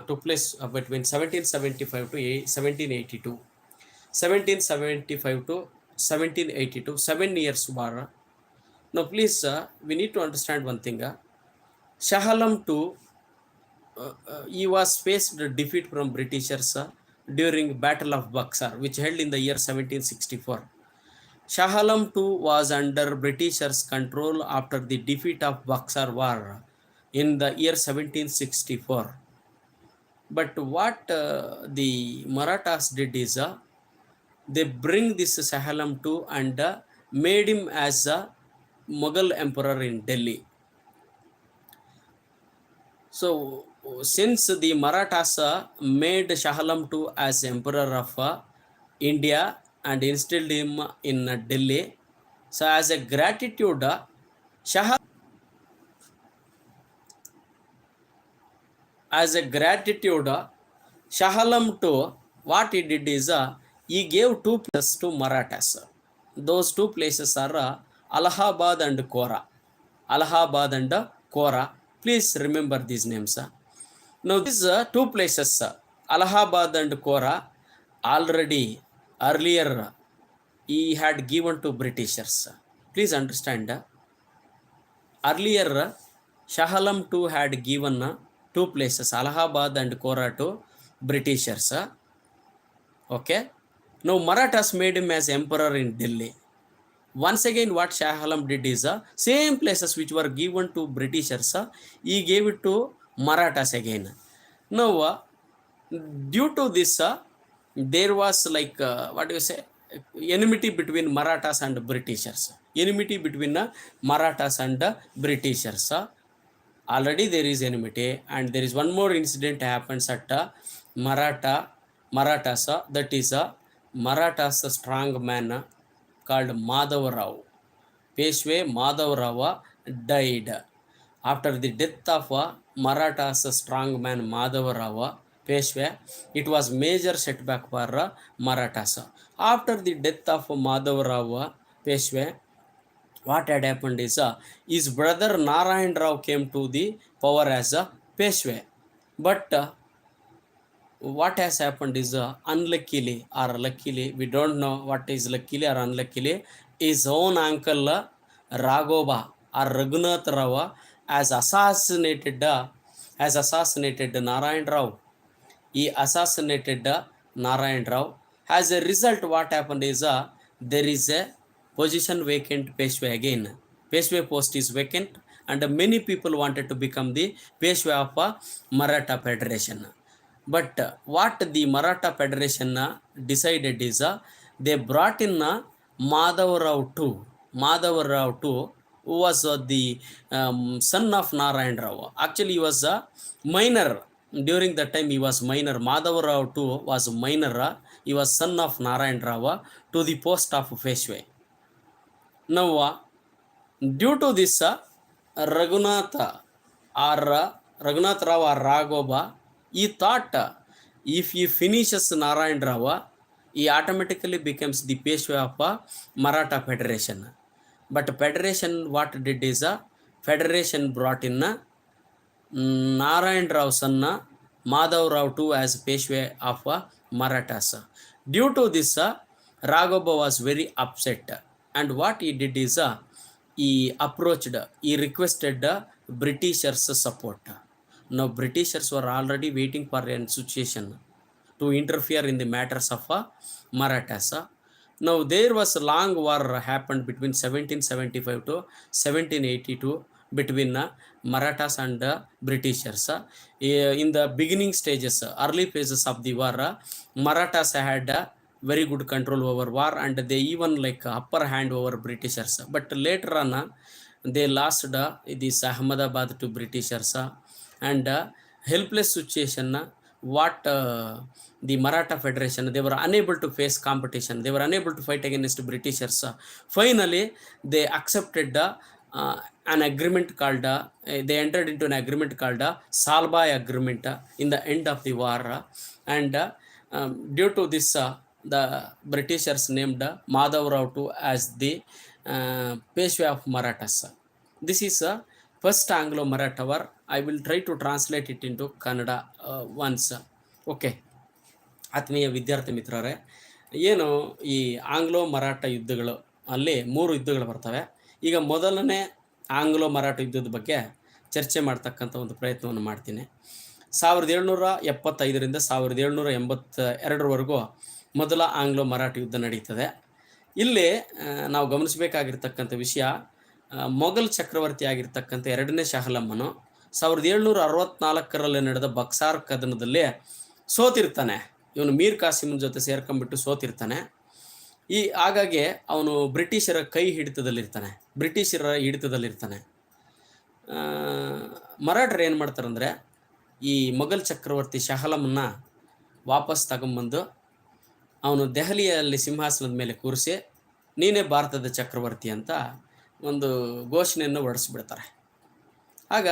took place between 1775 to 1782. 1775 to 1782, 7 years war. Now please, we need to understand one thing. Shah Alam II, he was faced defeat from Britishers during Battle of Buxar, which held in the year 1764. Shah Alam II was under Britishers' control after the defeat of Buxar War in the year 1764. But what the Marathas did is they bring this Shah Alam II and made him as a Mughal emperor in Delhi. So since the Marathas made Shah Alam II as emperor of India and installed him in Delhi, so as a gratitude, Shah as a gratitude, Shah Alam II, what he did is he gave two places to Marathas. Those two places are Allahabad and Kora. Allahabad and Kora. Please remember these names. Now these two places, Allahabad and Kora, already earlier he had given to Britishers. Please understand. Earlier, Shah Alam II had given two places, Allahabad and Kora, to Britishers. Okay. Now Marathas made him as emperor in Delhi. Once again, what Shah Alam did is same places which were given to Britishers, he gave it to Marathas again. Now, due to this, there was like what do you say, enmity between Marathas and Britishers. Enmity between Marathas and Britishers. Already there is enmity, and there is one more incident happens at Marathas. That is Marathas strong man called Madhava Rao. Peshwe Madhava Rao died. After the death of Marathas strong man Madhava Rao Peshwe, it was major setback for Marathas. After the death of Madhava Rao Peshwe, what had happened is his brother Narayan Rao came to the power as a Peshwe. But what has happened is unluckily or luckily, we don't know what is luckily or unluckily, his own uncle Raghoba or Raghunath Rao has assassinated Narayan Rao. He assassinated Narayan Rao. As a result, what happened is there is a position vacant Peshwe again. Peshwe post is vacant, and many people wanted to become the Peshwe of Maratha Federation. But what the Maratha Federation decided is they brought in Madhava Rao II. Madhava Rao II, who was the son of Narayan Rao. Actually, he was a minor. During that time, he was minor. Madhava Rao II was minor. He was son of Narayan Rao to the post of Peshwe. Now, due to this, Raghunath Rao or Raghoba, he thought if he finishes Narayan Rao, he automatically becomes the Peshwa of Maratha Federation. But Federation, what did is Federation brought in Narayan Rao son Madhav Rao II as Peshwa of Marathas. Due to this, Raghoba was very upset, and what he did is he requested Britishers support. Now Britishers were already waiting for a situation to interfere in the matters of Marathas. Now there was a long war happened between 1775 to 1782 between Marathas and Britishers. In the beginning stages, early phases of the war, Marathas had very good control over war, and they even like upper hand over Britishers. But later on, they lost this Ahmedabad to Britishers, and helpless situation. What the Maratha Federation, they were unable to face competition. They were unable to fight against Britishers. Finally, they accepted an agreement called, they entered into an agreement called Salbai Agreement in the end of the war. And due to this, the Britishers named Madhav Rao II as the Peshwa of Marathas. This is first Anglo-Maratha war. I will try to translate it into Kannada once. Okay. ಆತ್ಮೀಯ ವಿದ್ಯಾರ್ಥಿ ಮಿತ್ರರೇ, ಏನು ಈ Anglo Maratha ಯುದ್ಧಗಳು, ಅಲ್ಲಿ 3 ಯುದ್ಧಗಳು ಬರ್ತವೆ. ಈಗ ಮೊದಲನೇ ಆಂಗ್ಲೋ ಮರಾಠ ಯುದ್ಧದ ಬಗ್ಗೆ ಚರ್ಚೆ ಮಾಡ್ತಕ್ಕಂಥ ಒಂದು ಪ್ರಯತ್ನವನ್ನು ಮಾಡ್ತೀನಿ. 1775ರಿಂದ 1782ವರೆಗೂ ಮೊದಲ ಆಂಗ್ಲೋ ಮರಾಠ ಯುದ್ಧ ನಡೀತದೆ. ಇಲ್ಲಿ ನಾವು ಗಮನಿಸಬೇಕಾಗಿರ್ತಕ್ಕಂಥ ವಿಷಯ, ಮೊಘಲ್ ಚಕ್ರವರ್ತಿ ಆಗಿರ್ತಕ್ಕಂಥ ಎರಡನೇ ಶಹಲಮ್ಮನು 1764ರಲ್ಲಿ ನಡೆದ ಬಕ್ಸಾರ್ ಕದನದಲ್ಲಿ ಸೋತಿರ್ತಾನೆ. ಇವನು ಮೀರ್ ಕಾಸಿಮನ ಜೊತೆ ಸೇರ್ಕೊಂಡ್ಬಿಟ್ಟು ಸೋತಿರ್ತಾನೆ. ಹಾಗಾಗಿ ಅವನು ಬ್ರಿಟಿಷರ ಹಿಡಿತದಲ್ಲಿರ್ತಾನೆ, ಬ್ರಿಟಿಷರ ಹಿಡಿತದಲ್ಲಿರ್ತಾನೆ. ಮರಾಠರು ಏನು ಮಾಡ್ತಾರಂದರೆ, ಈ ಮೊಘಲ್ ಚಕ್ರವರ್ತಿ ಶಹಲಮನ್ನ ವಾಪಸ್ ತಗೊಂಬಂದು ಅವನು ದೆಹಲಿಯಲ್ಲಿ ಸಿಂಹಾಸನದ ಮೇಲೆ ಕೂರಿಸಿ, ನೀನೇ ಭಾರತದ ಚಕ್ರವರ್ತಿ ಅಂತ ಒಂದು ಘೋಷಣೆಯನ್ನು ಹೊರಡಿಸ್ಬಿಡ್ತಾರೆ. ಆಗ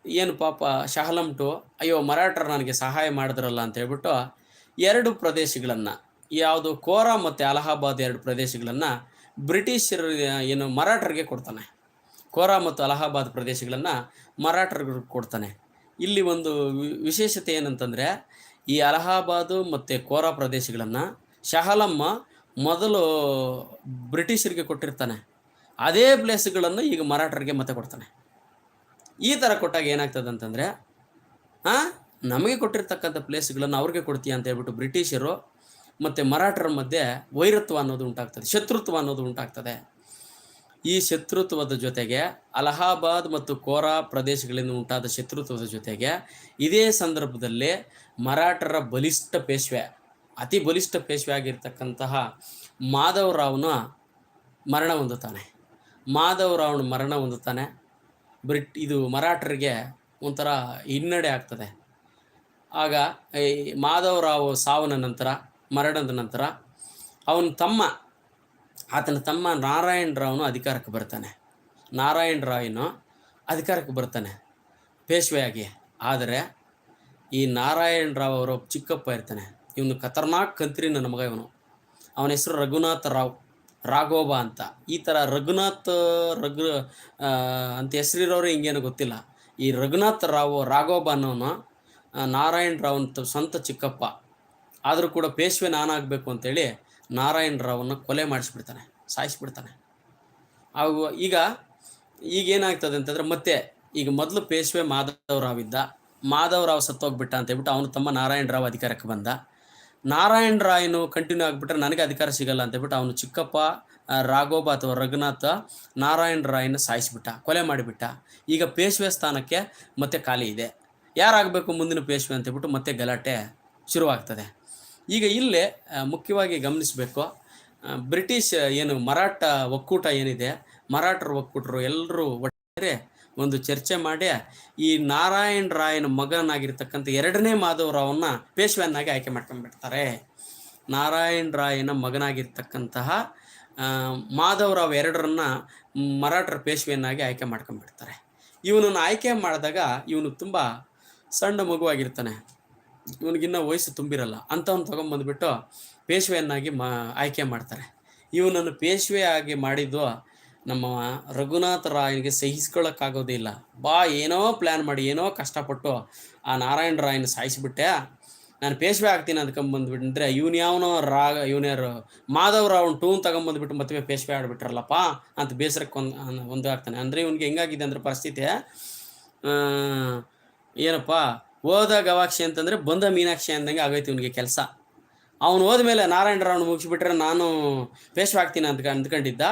ಏನು ಪಾಪ ಶಹಲಂಟು, ಅಯ್ಯೋ ಮರಾಠರು ನನಗೆ ಸಹಾಯ ಮಾಡಿದ್ರಲ್ಲ ಅಂತ ಹೇಳ್ಬಿಟ್ಟು 2 ಪ್ರದೇಶಗಳನ್ನು, ಯಾವುದು ಕೋರಾ ಮತ್ತು ಅಲಹಾಬಾದ್ 2 ಪ್ರದೇಶಗಳನ್ನು ಬ್ರಿಟಿಷರು ಏನು ಮರಾಠರಿಗೆ ಕೊಡ್ತಾನೆ. ಕೋರಾ ಮತ್ತು ಅಲಹಾಬಾದ್ ಪ್ರದೇಶಗಳನ್ನು ಮರಾಠರಿಗೆ ಕೊಡ್ತಾನೆ. ಇಲ್ಲಿ ಒಂದು ವಿಶೇಷತೆ ಏನಂತಂದರೆ, ಈ ಅಲಹಾಬಾದು ಮತ್ತು ಕೋರಾ ಪ್ರದೇಶಗಳನ್ನು ಶಹಲಮ್ಮ ಮೊದಲು ಬ್ರಿಟಿಷರಿಗೆ ಕೊಟ್ಟಿರ್ತಾನೆ. ಅದೇ ಪ್ಲೇಸ್ಗಳನ್ನು ಈಗ ಮರಾಠರಿಗೆ ಮತ್ತೆ ಕೊಡ್ತಾನೆ. ಈ ಥರ ಕೊಟ್ಟಾಗ ಏನಾಗ್ತದೆ ಅಂತಂದರೆ, ನಮಗೆ ಕೊಟ್ಟಿರ್ತಕ್ಕಂಥ ಪ್ಲೇಸ್ಗಳನ್ನು ಅವ್ರಿಗೆ ಕೊಡ್ತೀಯ ಅಂತ ಹೇಳ್ಬಿಟ್ಟು ಬ್ರಿಟಿಷರು ಮತ್ತು ಮರಾಠರ ಮಧ್ಯೆ ವೈರತ್ವ ಅನ್ನೋದು ಉಂಟಾಗ್ತದೆ, ಶತ್ರುತ್ವ ಅನ್ನೋದು ಉಂಟಾಗ್ತದೆ. ಈ ಶತ್ರುತ್ವದ ಜೊತೆಗೆ ಅಲಹಾಬಾದ್ ಮತ್ತು ಕೋರಾ ಪ್ರದೇಶಗಳಿಂದ ಉಂಟಾದ ಶತ್ರುತ್ವದ ಜೊತೆಗೆ ಇದೇ ಸಂದರ್ಭದಲ್ಲಿ ಮರಾಠರ ಬಲಿಷ್ಠ ಪೇಶ್ವೆ, ಅತಿ ಬಲಿಷ್ಠ ಪೇಶ್ವೆ ಆಗಿರ್ತಕ್ಕಂತಹ ಮಾಧವರಾವ್ನ ಮರಣ ಹೊಂದುತ್ತಾನೆ. ಮಾಧವರಾವ್ನ ಮರಣ ಹೊಂದುತ್ತಾನೆ. ಇದು ಮರಾಠರಿಗೆ ಒಂಥರ ಹಿನ್ನಡೆ ಆಗ್ತದೆ. ಆಗ ಈ ಮಾಧವರಾವ್ ಸಾವನ ನಂತರ, ಮರಣದ ನಂತರ ಆತನ ತಮ್ಮ ನಾರಾಯಣ ರಾವ್ನು ಅಧಿಕಾರಕ್ಕೆ ಬರ್ತಾನೆ. ನಾರಾಯಣ ರಾಯ್ನು ಅಧಿಕಾರಕ್ಕೆ ಬರ್ತಾನೆ ಪೇಶ್ವೆಯಾಗಿ. ಆದರೆ ಈ ನಾರಾಯಣ ರಾವ್ ಅವರ ಚಿಕ್ಕಪ್ಪ ಇರ್ತಾನೆ, ಇವನು ಖತರ್ನಾಕ್ ಕಂತ್ರಿ ನನ್ನ ಮಗ. ಅವನ ಹೆಸರು ರಘುನಾಥ ರಾವ್, ರಾಘೋಬ ಅಂತ. ಈ ಥರ ರಘುನಾಥ್ ಅಂತ ಹೆಸರಿರೋರು ಹಿಂಗೇನು ಗೊತ್ತಿಲ್ಲ. ಈ ರಘುನಾಥ ರಾಘೋಬ ಅನ್ನೋನು ನಾರಾಯಣ ರಾವ್ನ ಸ್ವಂತ ಚಿಕ್ಕಪ್ಪ. ಆದರೂ ಕೂಡ ಪೇಶ್ವೆ ನಾನಾಗಬೇಕು ಅಂತೇಳಿ ನಾರಾಯಣ ರಾವ್ನ ಕೊಲೆ ಮಾಡಿಸ್ಬಿಡ್ತಾನೆ, ಸಾಯಿಸ್ಬಿಡ್ತಾನೆ. ಈಗೇನಾಗ್ತದೆ ಅಂತಂದರೆ, ಮತ್ತೆ ಈಗ ಮೊದಲು ಪೇಶ್ವೆ ಮಾಧವರಾವ್ ಇದ್ದ, ಮಾಧವರಾವ್ ಸತ್ತೋಗ್ಬಿಟ್ಟ ಅಂತ ಹೇಳ್ಬಿಟ್ಟು ಅವನು ತಮ್ಮ ನಾರಾಯಣ ರಾವ್ ಅಧಿಕಾರಕ್ಕೆ ಬಂದ. ನಾರಾಯಣ ರಾಯ್ನು ಕಂಟಿನ್ಯೂ ಆಗಿಬಿಟ್ರೆ ನನಗೆ ಅಧಿಕಾರ ಸಿಗಲ್ಲ ಅಂತ ಹೇಳ್ಬಿಟ್ಟು ಅವನು ಚಿಕ್ಕಪ್ಪ ರಾಘೋಬ ಅಥವಾ ರಘುನಾಥ ನಾರಾಯಣ ರಾಯ್ನ ಸಾಯಿಸಿಬಿಟ್ಟ, ಕೊಲೆ ಮಾಡಿಬಿಟ್ಟ. ಈಗ ಪೇಶ್ವೆ ಸ್ಥಾನಕ್ಕೆ ಮತ್ತೆ ಖಾಲಿ ಇದೆ, ಯಾರಾಗಬೇಕು ಮುಂದಿನ ಪೇಶ್ವೆ ಅಂತ ಹೇಳ್ಬಿಟ್ಟು ಮತ್ತೆ ಗಲಾಟೆ ಶುರುವಾಗ್ತದೆ. ಈಗ ಇಲ್ಲೇ ಮುಖ್ಯವಾಗಿ ಗಮನಿಸಬೇಕು, ಬ್ರಿಟಿಷ್ ಏನು ಮರಾಠ ಒಕ್ಕೂಟ ಏನಿದೆ, ಮರಾಠರ ಒಕ್ಕೂಟರು ಎಲ್ಲರೂ ಒಟ್ಟಾರೆ ಒಂದು ಚರ್ಚೆ ಮಾಡಿ ಈ ನಾರಾಯಣ ರಾಯನ ಮಗನಾಗಿರ್ತಕ್ಕಂಥ ಎರಡನೇ ಮಾಧವರಾವನ್ನ ಪೇಶ್ವೆಯನ್ನಾಗಿ ಆಯ್ಕೆ ಮಾಡ್ಕೊಂಡ್ಬಿಡ್ತಾರೆ. ನಾರಾಯಣ ರಾಯನ ಮಗನಾಗಿರ್ತಕ್ಕಂತಹ ಮಾಧವರಾವ್ ಎರಡರನ್ನ ಮರಾಠರ ಪೇಶ್ವೆಯನ್ನಾಗಿ ಆಯ್ಕೆ ಮಾಡ್ಕೊಂಡ್ಬಿಡ್ತಾರೆ. ಇವನನ್ನು ಆಯ್ಕೆ ಮಾಡಿದಾಗ ಇವನು ತುಂಬ ಸಣ್ಣ ಮಗುವಾಗಿರ್ತಾನೆ, ಇವನಿಗಿನ್ನ ವಯಸ್ಸು ತುಂಬಿರಲ್ಲ. ಅಂಥವ್ನು ತೊಗೊಂಬಂದ್ಬಿಟ್ಟು ಪೇಶ್ವೆಯನ್ನಾಗಿ ಆಯ್ಕೆ ಮಾಡ್ತಾರೆ. ಇವನನ್ನು ಪೇಶ್ವೆಯಾಗಿ ಮಾಡಿದ್ದು ನಮ್ಮ ರಘುನಾಥ ರಾಯನಿಗೆ ಸಹಿಸ್ಕೊಳ್ಳೋಕ್ಕಾಗೋದೇ ಇಲ್ಲ. ಏನೋ ಪ್ಲ್ಯಾನ್ ಮಾಡಿ, ಏನೋ ಕಷ್ಟಪಟ್ಟು ಆ ನಾರಾಯಣ ರಾಯನ ಸಾಯಿಸಿಬಿಟ್ಟೆ, ನಾನು ಪೇಶ್ವೆ ಆಗ್ತೀನಿ ಅಂದ್ಕೊಂಬಂದ್ಬಿಟ್ಟಂದ್ರೆ ಇವನ್ಯಾವನೋ ಇವನ್ಯಾರು ಮಾಧವರಾವ್ ಟೂನ್ ತಗೊಂಬಂದ್ಬಿಟ್ಟು ಮತ್ತೆ ಪೇಶ್ವೆ ಆಡ್ಬಿಟ್ರಲ್ಲಪ್ಪ ಅಂತ ಬೇಸರಕ್ಕೆ ಒಂದು ಆಗ್ತಾನೆ. ಅಂದರೆ ಇವನಿಗೆ ಹೆಂಗಾಗಿದೆ ಅಂದರೆ ಪರಿಸ್ಥಿತಿ, ಏನಪ್ಪ ಓದ ಗವಾಕ್ಷಿ ಅಂತಂದರೆ ಬಂದ ಮೀನಾಕ್ಷಿ ಅಂದಂಗೆ ಆಗೈತಿ ಇವನಿಗೆ ಕೆಲಸ. ಅವನು ಹೋದ್ಮೇಲೆ ನಾರಾಯಣ ರಾವ್ನ ಮುಗಿಸ್ಬಿಟ್ರೆ ನಾನು ಪೇಶ್ವೆ ಆಗ್ತೀನಿ ಅಂದ್ಕೊಂಡಿದ್ದ.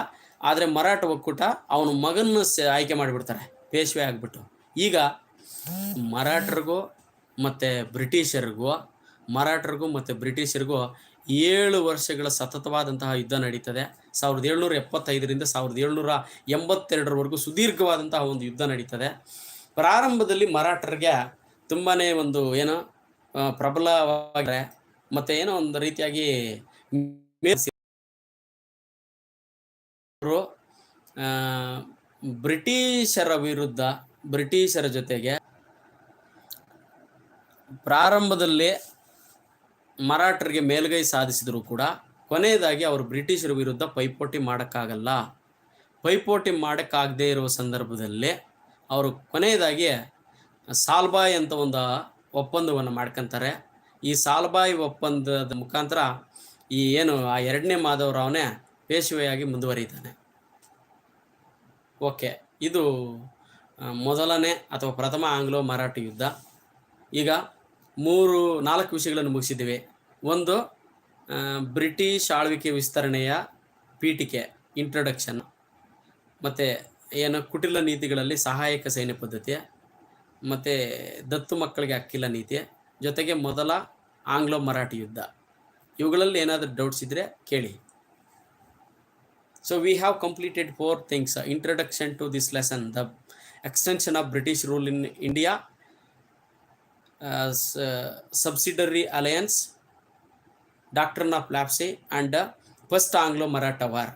ಆದರೆ ಮರಾಠ ಒಕ್ಕೂಟ ಅವನ ಮಗನ ಆಯ್ಕೆ ಮಾಡಿಬಿಡ್ತಾರೆ ಪೇಶ್ವೆ ಆಗಿಬಿಟ್ಟು. ಈಗ ಮರಾಠರಿಗೂ ಮತ್ತು ಬ್ರಿಟಿಷರಿಗೂ 7 ವರ್ಷಗಳ ಸತತವಾದಂತಹ ಯುದ್ಧ ನಡೀತದೆ. 1775ರಿಂದ 1782ರವರೆಗೂ ಸುದೀರ್ಘವಾದಂತಹ ಒಂದು ಯುದ್ಧ ನಡೀತದೆ. ಪ್ರಾರಂಭದಲ್ಲಿ ಮರಾಠರಿಗೆ ತುಂಬಾ ಒಂದು ಏನೋ ಪ್ರಬಲವಾಗಿದೆ, ಮತ್ತು ಏನೋ ಒಂದು ರೀತಿಯಾಗಿ ಬ್ರಿಟಿಷರ ಜೊತೆಗೆ ಪ್ರಾರಂಭದಲ್ಲಿ ಮರಾಠರಿಗೆ ಮೇಲುಗೈ ಸಾಧಿಸಿದ್ರು ಕೂಡ ಕೊನೆಯದಾಗಿ ಅವರು ಬ್ರಿಟಿಷರ ವಿರುದ್ಧ ಪೈಪೋಟಿ ಮಾಡೋಕ್ಕಾಗಲ್ಲ. ಪೈಪೋಟಿ ಮಾಡೋಕ್ಕಾಗದೇ ಇರುವ ಸಂದರ್ಭದಲ್ಲಿ ಅವರು ಕೊನೆಯದಾಗಿ ಸಾಲ್ಬಾಯ್ ಅಂತ ಒಂದು ಒಪ್ಪಂದವನ್ನು ಮಾಡ್ಕೊತಾರೆ. ಈ ಸಾಲ್ಬಾಯ್ ಒಪ್ಪಂದದ ಮುಖಾಂತರ ಈ ಏನು ಆ ಎರಡನೇ ಮಾಧವರಾವ್ನೇ ಪೇಶ್ವೆಯಾಗಿ ಮುಂದುವರಿತಾನೆ. ಓಕೆ, ಇದು ಮೊದಲನೇ ಅಥವಾ ಪ್ರಥಮ ಆಂಗ್ಲೋ ಮರಾಠ ಯುದ್ಧ. ಈಗ 4 ವಿಷಯಗಳನ್ನು ಮುಗಿಸಿದ್ದೀವಿ. ಒಂದು, ಬ್ರಿಟಿಷ್ ಆಳ್ವಿಕೆ ವಿಸ್ತರಣೆಯ ಪೀಠಿಕೆ ಇಂಟ್ರೊಡಕ್ಷನ್, ಮತ್ತು ಏನು ಕುಟಿಲ ನೀತಿಗಳಲ್ಲಿ ಸಹಾಯಕ ಸೈನ್ಯ ಪದ್ಧತಿ, ಮತ್ತು ದತ್ತು ಮಕ್ಕಳಿಗೆ ಹಕ್ಕಿಲ್ಲ ನೀತಿ, ಜೊತೆಗೆ ಮೊದಲ ಆಂಗ್ಲೋ ಮರಾಠಿ ಯುದ್ಧ. ಇವುಗಳಲ್ಲಿ ಏನಾದರೂ ಡೌಟ್ಸ್ ಇದ್ದರೆ ಕೇಳಿ. So we have completed 4 things. Introduction to this lesson, the extension of British rule in India, subsidiary alliance, doctrine of lapse, and first Anglo-Maratha war.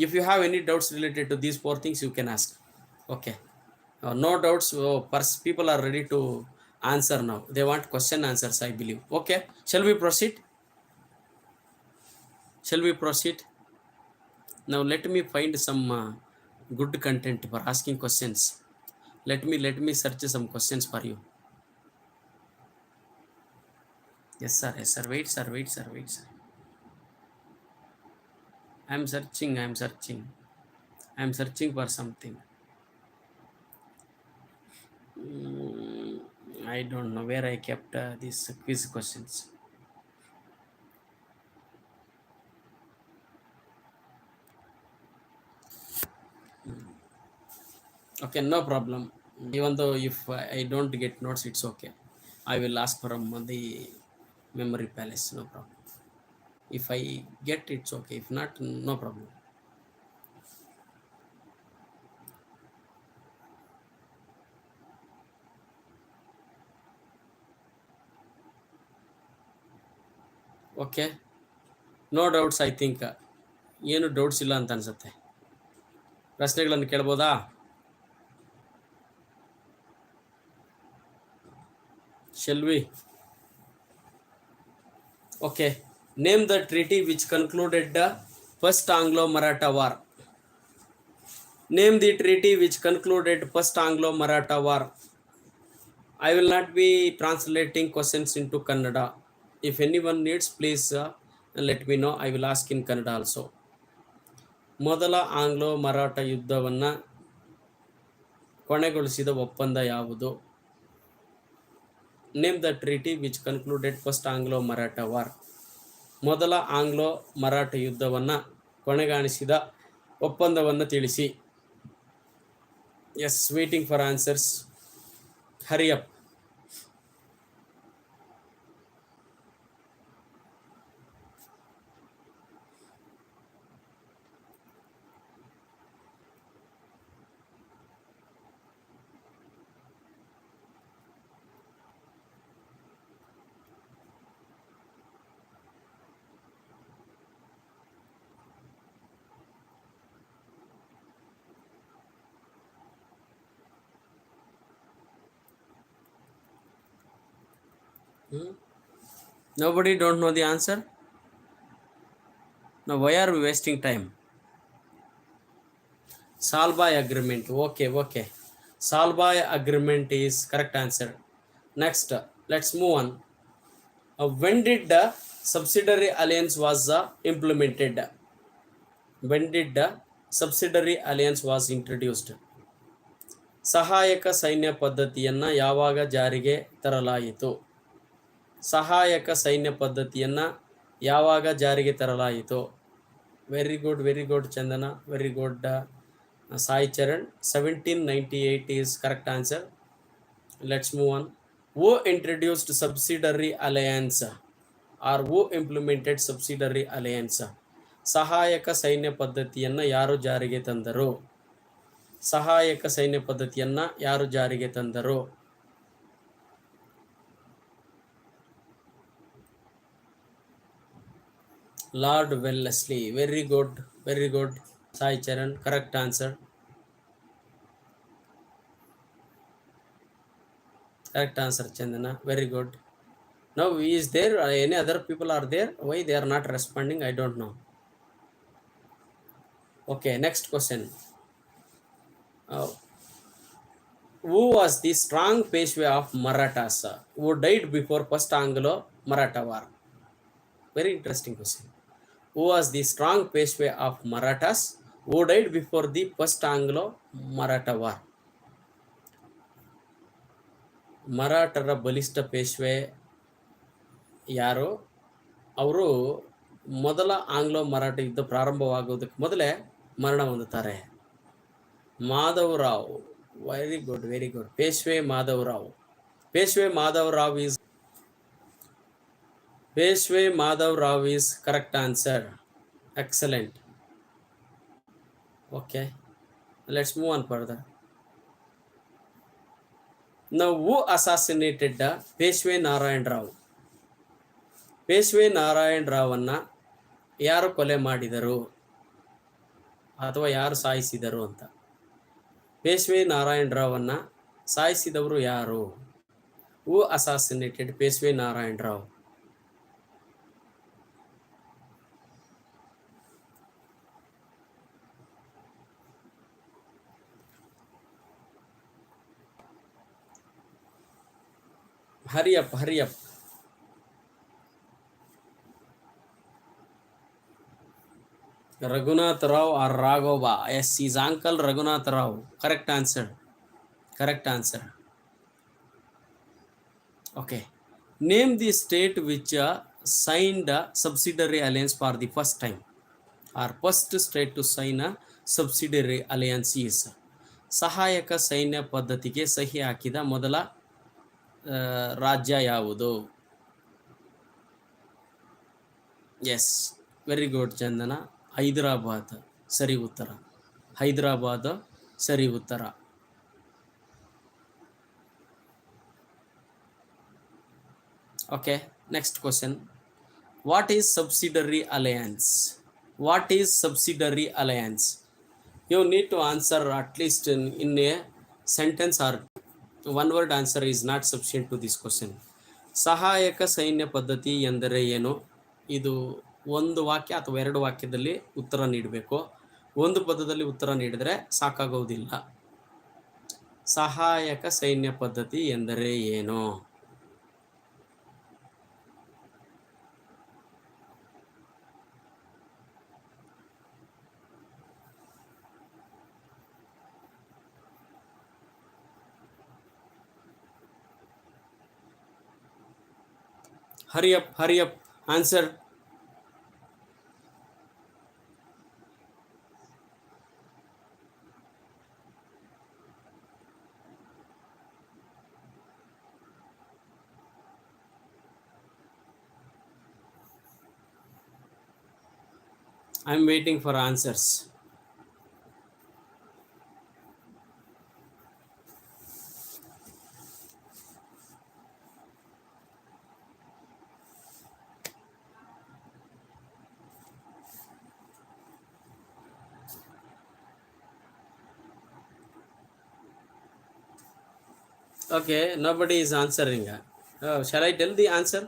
If you have any doubts related to these 4 things, you can ask. Okay. No doubts. People are ready to answer now. They want question answers, I believe. Okay. Shall we proceed? Now let me find some good content for asking questions. Let me search some questions for you. Yes sir. Wait sir. I am searching for something. I don't know where I kept these quiz questions. Okay, no problem. Even though if I don't get notes, it's okay. I will ask from the memory palace, no problem. If I get, it's okay. If not, no problem. Okay, no doubts. I think ಏನು doubts ಇಲ್ಲ ಅಂತ ಅನ್ಸುತ್ತೆ. ಪ್ರಶ್ನೆಗಳನ್ನು ಕೇಳ್ಬೋದಾ? Shall we? Okay. Name the treaty which concluded the first Anglo-Maratha war. Name the treaty which concluded first Anglo-Maratha war. I will not be translating questions into Kannada. If anyone needs, please let me know. I will ask in Kannada also. ಮೊದಲ Anglo Maratha ಯುದ್ಧವನ್ನು ಕೊನೆಗೊಳಿಸಿದ ಒಪ್ಪಂದ ಯಾವುದು? Name the treaty which concluded first Anglo Maratha war. ಮೊದಲ Anglo Maratha ಯುದ್ಧವನ್ನು ಕೊನೆಗಾಣಿಸಿದ ಒಪ್ಪಂದವನ್ನು ತಿಳಿಸಿ. Yes, waiting for answers. Hurry up. Nobody don't know the answer? Now why are we wasting time? Salbai agreement. Okay. Salbai agreement is correct answer. Next, let's move on. When did the subsidiary alliance was implemented? When did the subsidiary alliance was introduced? ಸಹಾಯಕ ಸೈನ್ಯ ಪದ್ಧತಿಯನ್ನು ಯಾವಾಗ ಜಾರಿಗೆ ತರಲಾಯಿತು? ಸಹಾಯಕ ಸೈನ್ಯ ಪದ್ಧತಿಯನ್ನು ಯಾವಾಗ ಜಾರಿಗೆ ತರಲಾಯಿತು? Very good Chandana, very good Sai Charan. 1798 is correct answer. Let's move on. Who introduced subsidiary alliance or who implemented subsidiary alliance? ಸಹಾಯಕ ಸೈನ್ಯ ಪದ್ಧತಿಯನ್ನು ಯಾರು ಜಾರಿಗೆ ತಂದರು? ಸಹಾಯಕ ಸೈನ್ಯ ಪದ್ಧತಿಯನ್ನು ಯಾರು ಜಾರಿಗೆ ತಂದರು? Lord Wellesley. Very good Sai Charan, correct answer. Correct answer, Chandana. Very good. Now, is there any other people are there? Why they are not responding? I don't know. Okay, next question. Who was the strong Peshwa of Marathas who died before first Anglo-Maratha war? Very interesting question. Who was the strong Peshwa of Marathas who died before the first Anglo-Maratha war? ಮರಾಠರ ಬಲಿಷ್ಠ ಪೇಶ್ವೆ ಯಾರು? ಅವರು ಮೊದಲ Anglo Maratha ಯುದ್ಧ ಪ್ರಾರಂಭವಾಗುವುದಕ್ಕೆ ಮೊದಲೇ ಮರಣ ಹೊಂದುತ್ತಾರೆ? Madhavrao. Very good, very good. Peshwa Madhavrao. Peshwa Madhavrao is Peshwe Madhav is correct answer. Excellent. Okay, let's move on further. Now, who assassinated Peshwe Narayan Rao? ಪೇಶ್ವೆ ನಾರಾಯಣ್ ರಾವನ್ನ ಯಾರು ಕೊಲೆ ಮಾಡಿದರು ಅಥವಾ ಯಾರು ಸಾಯಿಸಿದರು ಅಂತ? ಪೇಶ್ವೆ ನಾರಾಯಣ್ ರಾವನ್ನ ಸಾಯಿಸಿದವರು ಯಾರು? Who assassinated Peshwa Narayan Rao? Hurry up, hurry up. Raghunath Rao or Raghova? Yes, his uncle Raghunath Rao. Correct answer. Correct answer. Okay. Name the state which signed a subsidiary alliance for the first time. Our first state to sign a subsidiary alliance is. ಸಹಾಯಕ ಸೈನ್ಯ ಪದ್ಧತಿಗೆ ಸಹಿ ಹಾಕಿದ ಮೊದಲ ರಾಜ್ಯ ಯಾವುದು? S, very good ಚಂದನ. ಹೈದರಾಬಾದ್ ಸರಿ ಉತ್ತರ. ಹೈದರಾಬಾದ್ ಸರಿ ಉತ್ತರ. Okay, next question. What is subsidiary alliance? What is subsidiary alliance? You need to answer at least in a sentence, or one word answer is not sufficient to this question. ಸಹಾಯಕ ಸೈನ್ಯ ಪದ್ಧತಿ ಎಂದರೆ ಏನು? ಇದು ಒಂದು ವಾಕ್ಯ ಅಥವಾ ಎರಡು ವಾಕ್ಯದಲ್ಲಿ ಉತ್ತರ ನೀಡಬೇಕು. ಒಂದು ಪದದಲ್ಲಿ ಉತ್ತರ ನೀಡಿದರೆ ಸಾಕಾಗುವುದಿಲ್ಲ. ಸಹಾಯಕ ಸೈನ್ಯ ಪದ್ಧತಿ ಎಂದರೆ ಏನು? Hurry up, hurry up. Answer. I am waiting for answers. Okay, nobody is answering. Shall I tell the answer?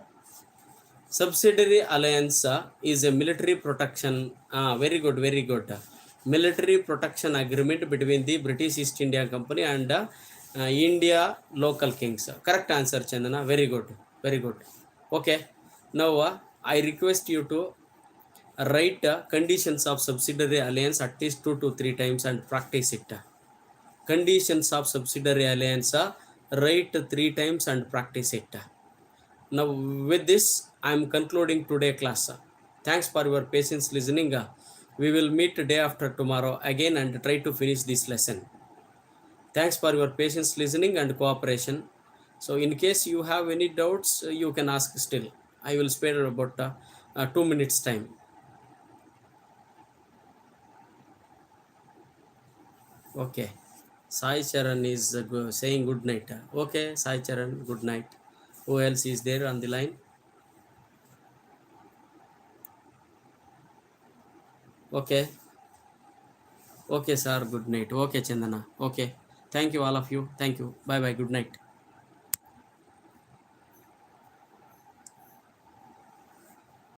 Subsidiary alliance is a military protection. Very good, very good. Military protection agreement between the British East India Company and India local kings. Correct answer, Chandana. Very good, very good. Okay, now I request you to write conditions of subsidiary alliance at least 2 to 3 times and practice it. Conditions of subsidiary alliance, write 3 times and practice it. Now with this I am concluding today class. Thanks for your patience listening. We will meet day after tomorrow again and try to finish this lesson. Thanks for your patience listening and cooperation. So in case you have any doubts, you can ask still. I will spare about 2 minutes time. Okay, Sai Charan is saying good night. Okay, Sai Charan, good night. Who else is there on the line? Okay. Okay, sir, good night. Okay, Chandana. Okay. Thank you, all of you. Thank you. Bye bye. Good night.